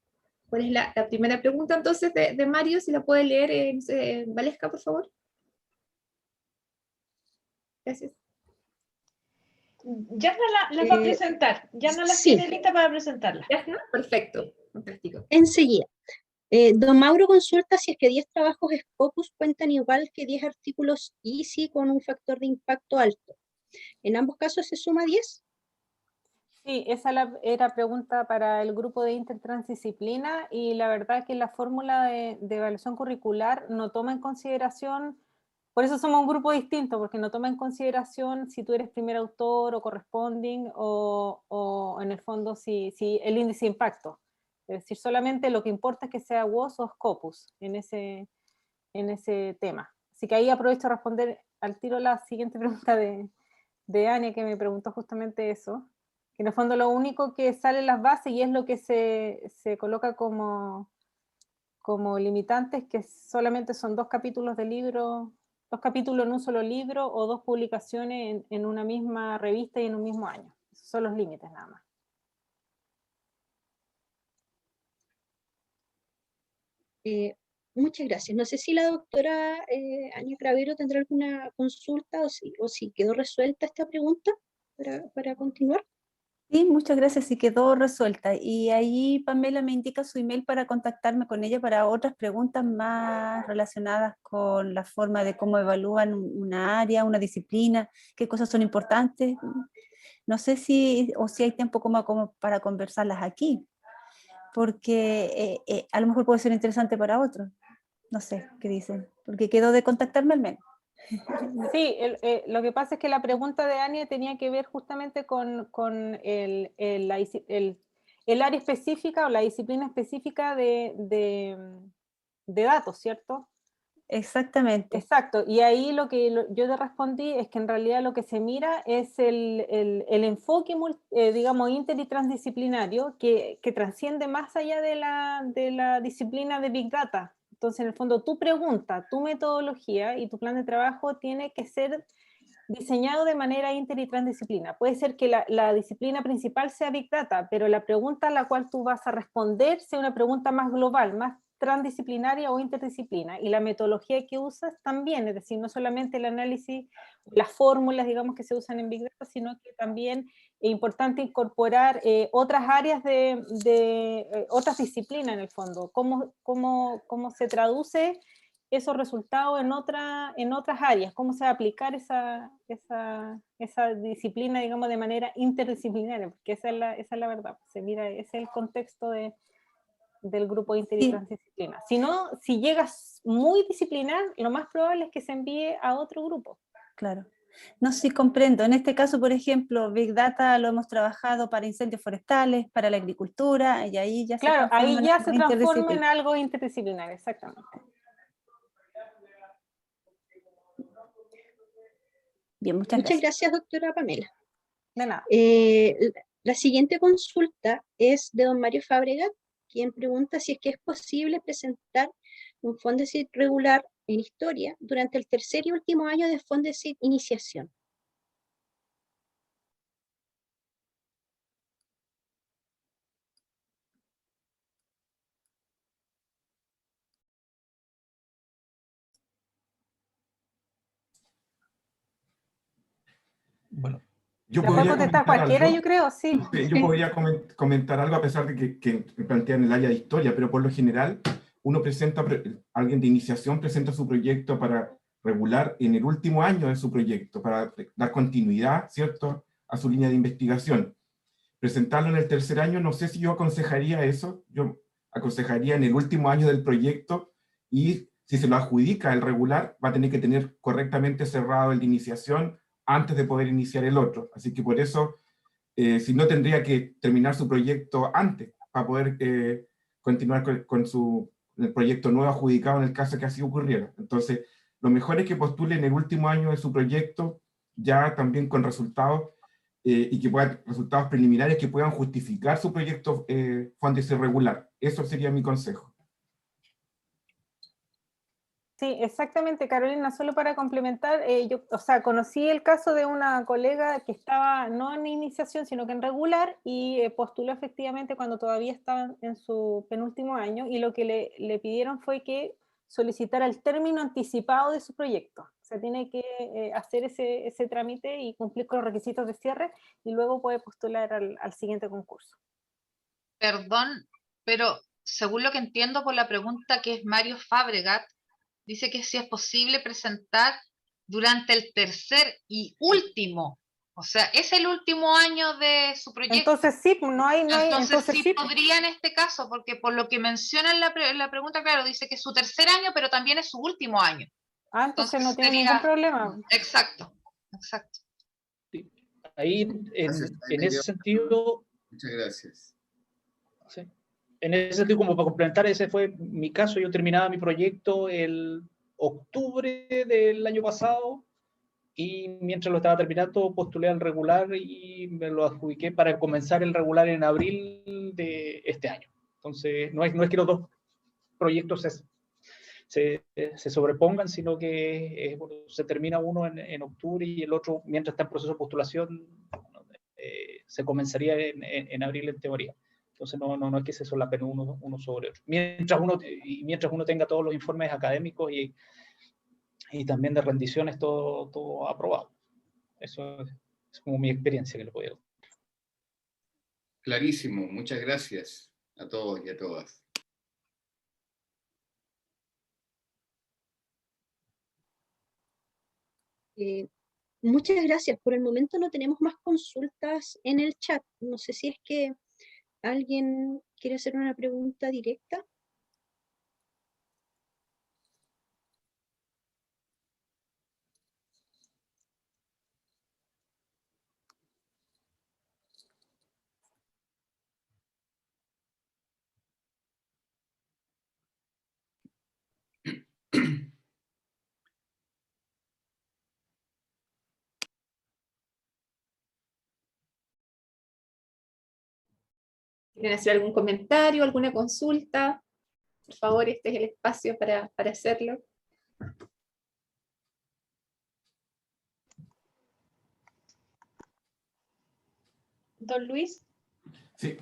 B: ¿Cuál es la primera pregunta entonces de Mario? Si la puede leer, Valesca, por favor. Gracias.
C: Yarna las va a presentar. Yarna las tiene lista para presentarla.
B: ¿Yarna? Perfecto. Fantástico.
L: Enseguida. Don Mauro consulta si es que 10 trabajos Scopus cuentan igual que 10 artículos EASY con un factor de impacto alto. ¿En ambos casos se suma 10?
F: Sí, esa era pregunta para el grupo de intertransdisciplina y la verdad que la fórmula de evaluación curricular no toma en consideración, por eso somos un grupo distinto, porque no toma en consideración si tú eres primer autor o corresponding o en el fondo si el índice de impacto. Es decir, solamente lo que importa es que sea WOS o Scopus en ese tema. Así que ahí aprovecho a responder al tiro la siguiente pregunta de Ania, que me preguntó justamente eso, que en el fondo lo único que sale en las bases y es lo que se coloca como limitante es que solamente son 2 capítulos de libro, 2 capítulos en un solo libro o 2 publicaciones en una misma revista y en un mismo año. Esos son los límites nada más.
L: Muchas gracias. No sé si la doctora Ania Cravero tendrá alguna consulta o si quedó resuelta esta pregunta para continuar.
M: Sí, muchas gracias, sí quedó resuelta. Y ahí Pamela me indica su email para contactarme con ella para otras preguntas más relacionadas con la forma de cómo evalúan una área, una disciplina, qué cosas son importantes. No sé si hay tiempo como para conversarlas aquí, porque a lo mejor puede ser interesante para otros. No sé qué dicen, porque quedó de contactarme al menos.
F: Sí, lo que pasa es que la pregunta de Ania tenía que ver justamente con el área específica o la disciplina específica de datos, ¿cierto?
M: Exactamente.
F: Exacto, y ahí lo que yo te respondí es que en realidad lo que se mira es el enfoque, digamos, inter y transdisciplinario que trasciende más allá de la disciplina de Big Data. Entonces, en el fondo, tu pregunta, tu metodología y tu plan de trabajo tiene que ser diseñado de manera inter y transdisciplina. Puede ser que la disciplina principal sea Big Data, pero la pregunta a la cual tú vas a responder sea una pregunta más global, más transdisciplinaria o interdisciplina, y la metodología que usas también, es decir, no solamente el análisis, las fórmulas, digamos, que se usan en Big Data, sino que también es importante incorporar otras áreas otras disciplinas en el fondo, cómo se traduce esos resultados en otras áreas, cómo se va a aplicar esa disciplina, digamos, de manera interdisciplinaria, porque esa es la verdad, se mira, ese es el contexto del grupo inter y transdisciplina. Si no, si llegas muy disciplinar, lo más probable es que se envíe a otro grupo.
M: Claro. No sé si comprendo. En este caso, por ejemplo, Big Data lo hemos trabajado para incendios forestales, para la agricultura, y ahí ya
F: claro, ahí ya se transforma en
M: interdisciplinario.
F: algo interdisciplinario, exactamente.
M: Bien, muchas
L: gracias, doctora Pamela.
F: De nada.
L: La siguiente consulta es de don Mario Fabregat, quien pregunta si es que es posible presentar un Fondesit regular en historia durante el tercer y último año de Fondesit iniciación.
K: Bueno,
D: Yo
F: La puede
D: podría
F: contestar
D: comentar
F: cualquiera,
D: algo.
F: yo creo, sí.
D: Sí, yo podría comentar algo a pesar de que me plantean en el área de historia, pero por lo general uno presenta, alguien de iniciación presenta su proyecto para regular en el último año de su proyecto, para dar continuidad, ¿cierto?, a su línea de investigación. Presentarlo en el tercer año, no sé si yo aconsejaría eso, yo aconsejaría en el último año del proyecto, y si se lo adjudica el regular, va a tener que tener correctamente cerrado el de iniciación antes de poder iniciar el otro. Así que por eso, si no, tendría que terminar su proyecto antes para poder continuar con el proyecto nuevo adjudicado en el caso que así ocurriera. Entonces, lo mejor es que postule en el último año de su proyecto, ya también con resultados, y que puedan, resultados preliminares que puedan justificar su proyecto Fondes irregular. Eso sería mi consejo.
F: Sí, exactamente, Carolina, solo para complementar, yo, o sea, conocí el caso de una colega que estaba no en iniciación, sino que en regular, y postuló efectivamente cuando todavía estaba en su penúltimo año, y lo que le pidieron fue que solicitara el término anticipado de su proyecto. O sea, tiene que hacer ese trámite y cumplir con los requisitos de cierre, y luego puede postular al siguiente concurso.
H: Perdón, pero según lo que entiendo por la pregunta que es Mario Fabregat, dice que si es posible presentar durante el tercer y último, o sea, es el último año de su proyecto.
F: Entonces sí,
H: Entonces sí
F: sí.
H: podría en este caso, porque por lo que menciona en la pregunta, claro, dice que es su tercer año, pero también es su último año.
F: Ah, entonces no tiene ningún problema.
H: Exacto, exacto.
J: Sí. Ahí,
A: Gracias. Ahí
J: en
A: me
J: ese
A: quedo.
J: sentido,
A: Muchas gracias.
J: sí. En ese sentido, como para complementar, ese fue mi caso. Yo terminaba mi proyecto el octubre del año pasado, y mientras lo estaba terminando postulé al regular y me lo adjudiqué para comenzar el regular en abril de este año. Entonces, no es que los dos proyectos se sobrepongan, sino que bueno, se termina uno en octubre y el otro, mientras está en proceso de postulación, se comenzaría en abril en teoría. Entonces no es que se solapen uno sobre otro. Mientras uno tenga todos los informes académicos y también de rendiciones todo aprobado. Eso es como mi experiencia que le podía dar.
A: Clarísimo. Muchas gracias a todos y a todas.
L: Muchas gracias. Por el momento no tenemos más consultas en el chat. No sé si es que alguien quiere hacer una pregunta directa.
B: ¿Quieren hacer algún comentario, alguna consulta? Por favor, este es el espacio para hacerlo.
C: Don Luis.
D: Sí,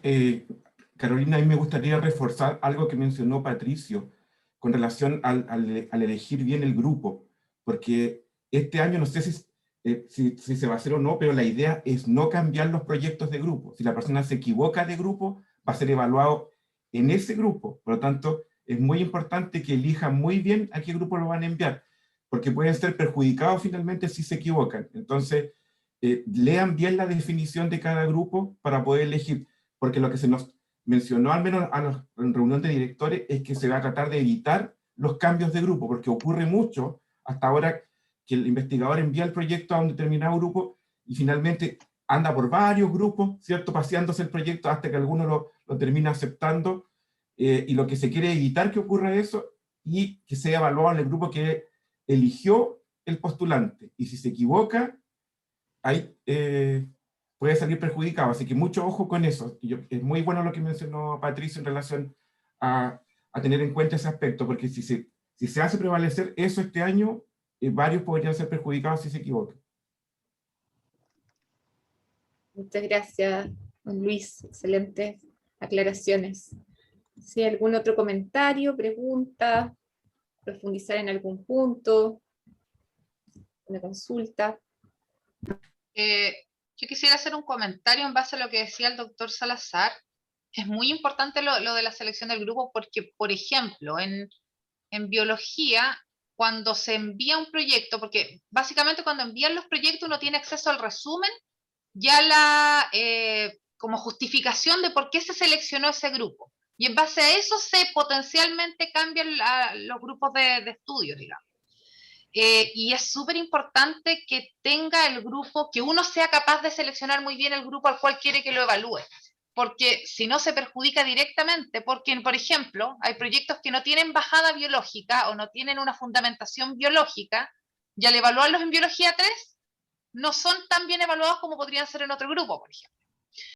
D: Carolina, a mí me gustaría reforzar algo que mencionó Patricio con relación al elegir bien el grupo, porque este año no sé si se va a hacer o no, pero la idea es no cambiar los proyectos de grupo. Si la persona se equivoca de grupo, va a ser evaluado en ese grupo. Por lo tanto, es muy importante que elijan muy bien a qué grupo lo van a enviar, porque pueden ser perjudicados finalmente si se equivocan. Entonces, lean bien la definición de cada grupo para poder elegir, porque lo que se nos mencionó, al menos en reunión de directores, es que se va a tratar de evitar los cambios de grupo, porque ocurre mucho hasta ahora que el investigador envía el proyecto a un determinado grupo y finalmente anda por varios grupos, ¿cierto?, paseándose el proyecto hasta que alguno lo termina aceptando, y lo que se quiere es evitar que ocurra eso y que sea evaluado en el grupo que eligió el postulante. Y si se equivoca, ahí puede salir perjudicado. Así que mucho ojo con eso. Es muy bueno lo que mencionó Patricio en relación a tener en cuenta ese aspecto, porque si se hace prevalecer eso este año, varios podrían ser perjudicados si se equivocan.
B: Muchas gracias, don Luis. Excelentes aclaraciones. Si hay algún otro comentario, pregunta, profundizar en algún punto, una consulta.
H: Yo quisiera hacer un comentario en base a lo que decía el doctor Salazar. Es muy importante lo de la selección del grupo porque, por ejemplo, en biología, cuando se envía un proyecto, porque básicamente cuando envían los proyectos uno tiene acceso al resumen, ya como justificación de por qué se seleccionó ese grupo. Y en base a eso se potencialmente cambian los grupos de estudio, digamos. Y es súper importante que tenga el grupo, que uno sea capaz de seleccionar muy bien el grupo al cual quiere que lo evalúe, porque si no se perjudica directamente, porque, por ejemplo, hay proyectos que no tienen bajada biológica o no tienen una fundamentación biológica, y al evaluarlos en biología 3, no son tan bien evaluados como podrían ser en otro grupo, por ejemplo.